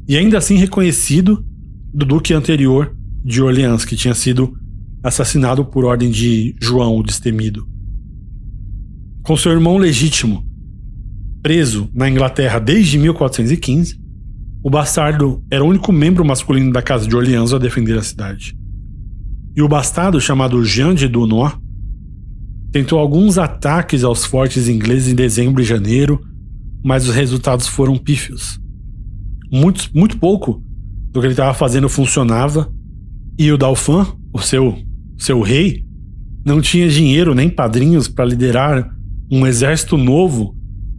e ainda assim reconhecido do duque anterior de Orleans, que tinha sido assassinado por ordem de João o Destemido. Com seu irmão legítimo preso na Inglaterra desde 1415, o bastardo era o único membro masculino da casa de Orleans a defender a cidade. E o bastardo, chamado Jean de Dunois, tentou alguns ataques aos fortes ingleses em dezembro e janeiro, mas os resultados foram pífios. Muito pouco do que ele estava fazendo funcionava, e o Dauphin, o seu rei, não tinha dinheiro nem padrinhos para liderar um exército novo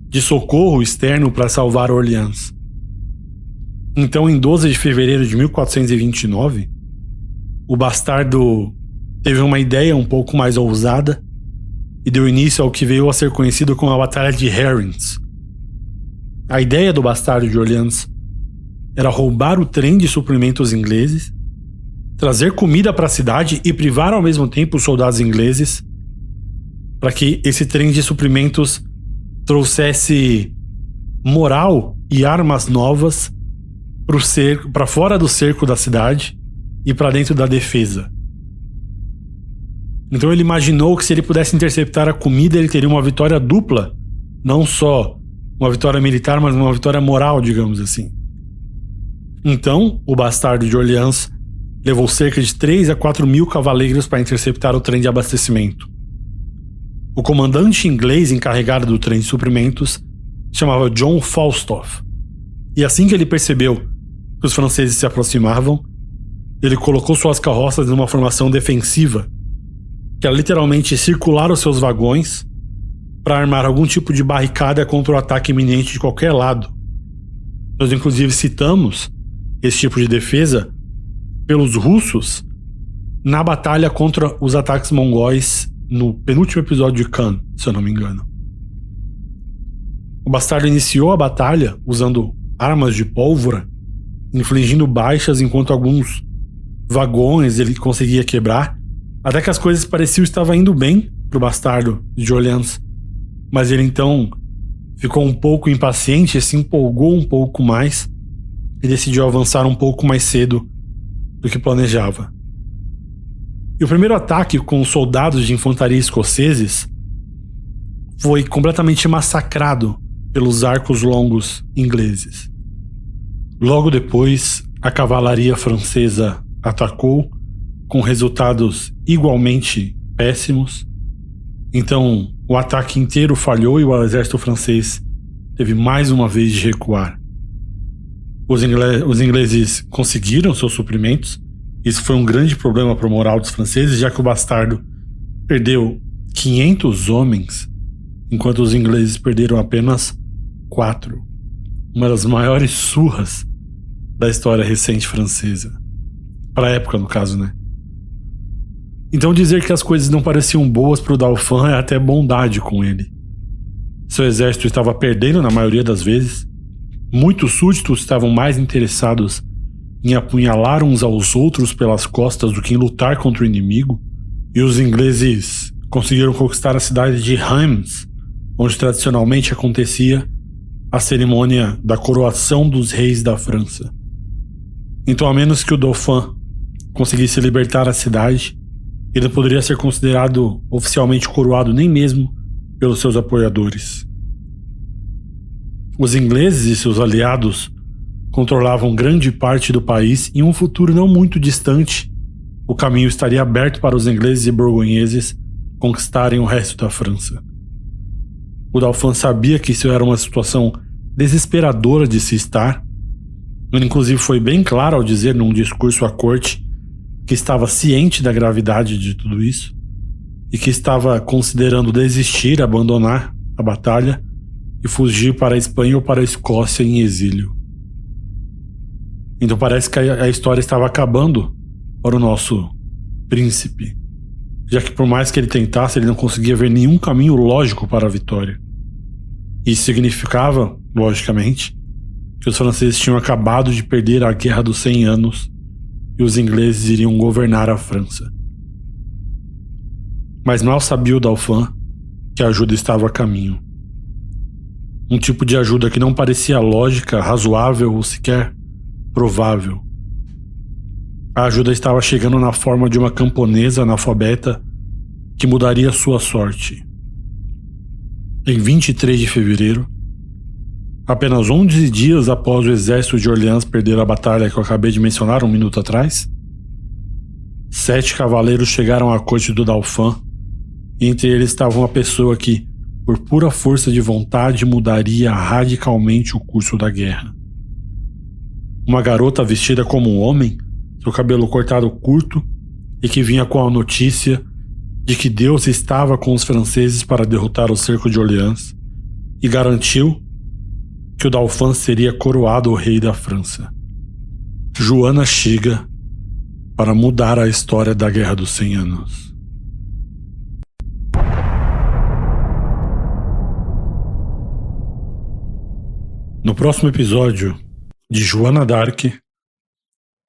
de socorro externo para salvar Orleans. Então, em 12 de fevereiro de 1429, o bastardo teve uma ideia um pouco mais ousada e deu início ao que veio a ser conhecido como a Batalha de Herrings. A ideia do bastardo de Orleans era roubar o trem de suprimentos ingleses, trazer comida para a cidade e privar ao mesmo tempo os soldados ingleses para que esse trem de suprimentos trouxesse moral e armas novas para fora do cerco da cidade e para dentro da defesa. Então ele imaginou que se ele pudesse interceptar a comida, ele teria uma vitória dupla, não só uma vitória militar, mas uma vitória moral, digamos assim. Então, o bastardo de Orleans levou cerca de 3 a 4 mil cavaleiros para interceptar o trem de abastecimento. O comandante inglês encarregado do trem de suprimentos chamava John Falstaff, e assim que ele percebeu que os franceses se aproximavam, ele colocou suas carroças numa formação defensiva, que era literalmente circular os seus vagões para armar algum tipo de barricada contra o ataque iminente de qualquer lado. Nós inclusive citamos esse tipo de defesa pelos russos na batalha contra os ataques mongóis no penúltimo episódio de Khan, se eu não me engano. O bastardo iniciou a batalha usando armas de pólvora, infligindo baixas enquanto alguns vagões ele conseguia quebrar, até que as coisas pareciam estar indo bem para o bastardo de Orleans. Mas ele então ficou um pouco impaciente, se empolgou um pouco mais e decidiu avançar um pouco mais cedo do que planejava. E o primeiro ataque com os soldados de infantaria escoceses foi completamente massacrado pelos arcos longos ingleses. Logo depois, a cavalaria francesa atacou, com resultados igualmente péssimos. Então, o ataque inteiro falhou e o exército francês teve mais uma vez de recuar. Os ingleses conseguiram seus suprimentos. Isso foi um grande problema para o moral dos franceses, já que o bastardo perdeu 500 homens, enquanto os ingleses perderam apenas 4. Uma das maiores surras da história recente francesa. Para a época, no caso, né? Então dizer que as coisas não pareciam boas para o Dauphin é até bondade com ele. Seu exército estava perdendo na maioria das vezes. Muitos súditos estavam mais interessados em apunhalar uns aos outros pelas costas do que em lutar contra o inimigo. E os ingleses conseguiram conquistar a cidade de Reims, onde tradicionalmente acontecia a cerimônia da coroação dos reis da França. Então, a menos que o Dauphin conseguisse libertar a cidade, ele não poderia ser considerado oficialmente coroado nem mesmo pelos seus apoiadores. Os ingleses e seus aliados controlavam grande parte do país e em um futuro não muito distante, o caminho estaria aberto para os ingleses e borgonheses conquistarem o resto da França. O Dauphin sabia que isso era uma situação desesperadora de se estar. Ele inclusive foi bem claro ao dizer num discurso à corte que estava ciente da gravidade de tudo isso e que estava considerando desistir, abandonar a batalha e fugir para a Espanha ou para a Escócia em exílio. Então parece que a história estava acabando para o nosso príncipe, já que por mais que ele tentasse, ele não conseguia ver nenhum caminho lógico para a vitória. Isso significava, logicamente, que os franceses tinham acabado de perder a Guerra dos 100 Anos e os ingleses iriam governar a França. Mas mal sabia o Dauphin que a ajuda estava a caminho. Um tipo de ajuda que não parecia lógica, razoável ou sequer provável. A ajuda estava chegando na forma de uma camponesa analfabeta que mudaria sua sorte. Em 23 de fevereiro, apenas 11 dias após o exército de Orleans perder a batalha que eu acabei de mencionar um minuto atrás, 7 cavaleiros chegaram à corte do Dauphin, e entre eles estava uma pessoa que, por pura força de vontade, mudaria radicalmente o curso da guerra. Uma garota vestida como um homem, seu cabelo cortado curto, e que vinha com a notícia de que Deus estava com os franceses para derrotar o cerco de Orleans, e garantiu que o Dauphin seria coroado o rei da França. Joana chega para mudar a história da Guerra dos 100 Anos. No próximo episódio de Joana d'Arc,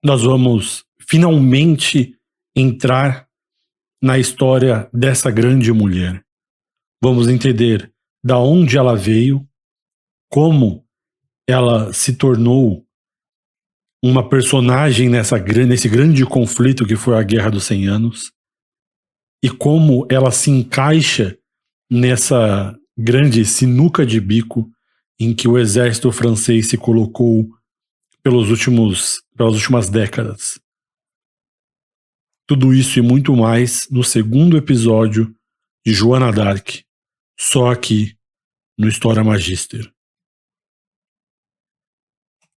nós vamos finalmente entrar na história dessa grande mulher. Vamos entender da onde ela veio, como ela se tornou uma personagem nesse grande conflito que foi a Guerra dos 100 Anos, e como ela se encaixa nessa grande sinuca de bico em que o exército francês se colocou pelas últimas décadas. Tudo isso e muito mais no segundo episódio de Joana d'Arc, só aqui no História Magister.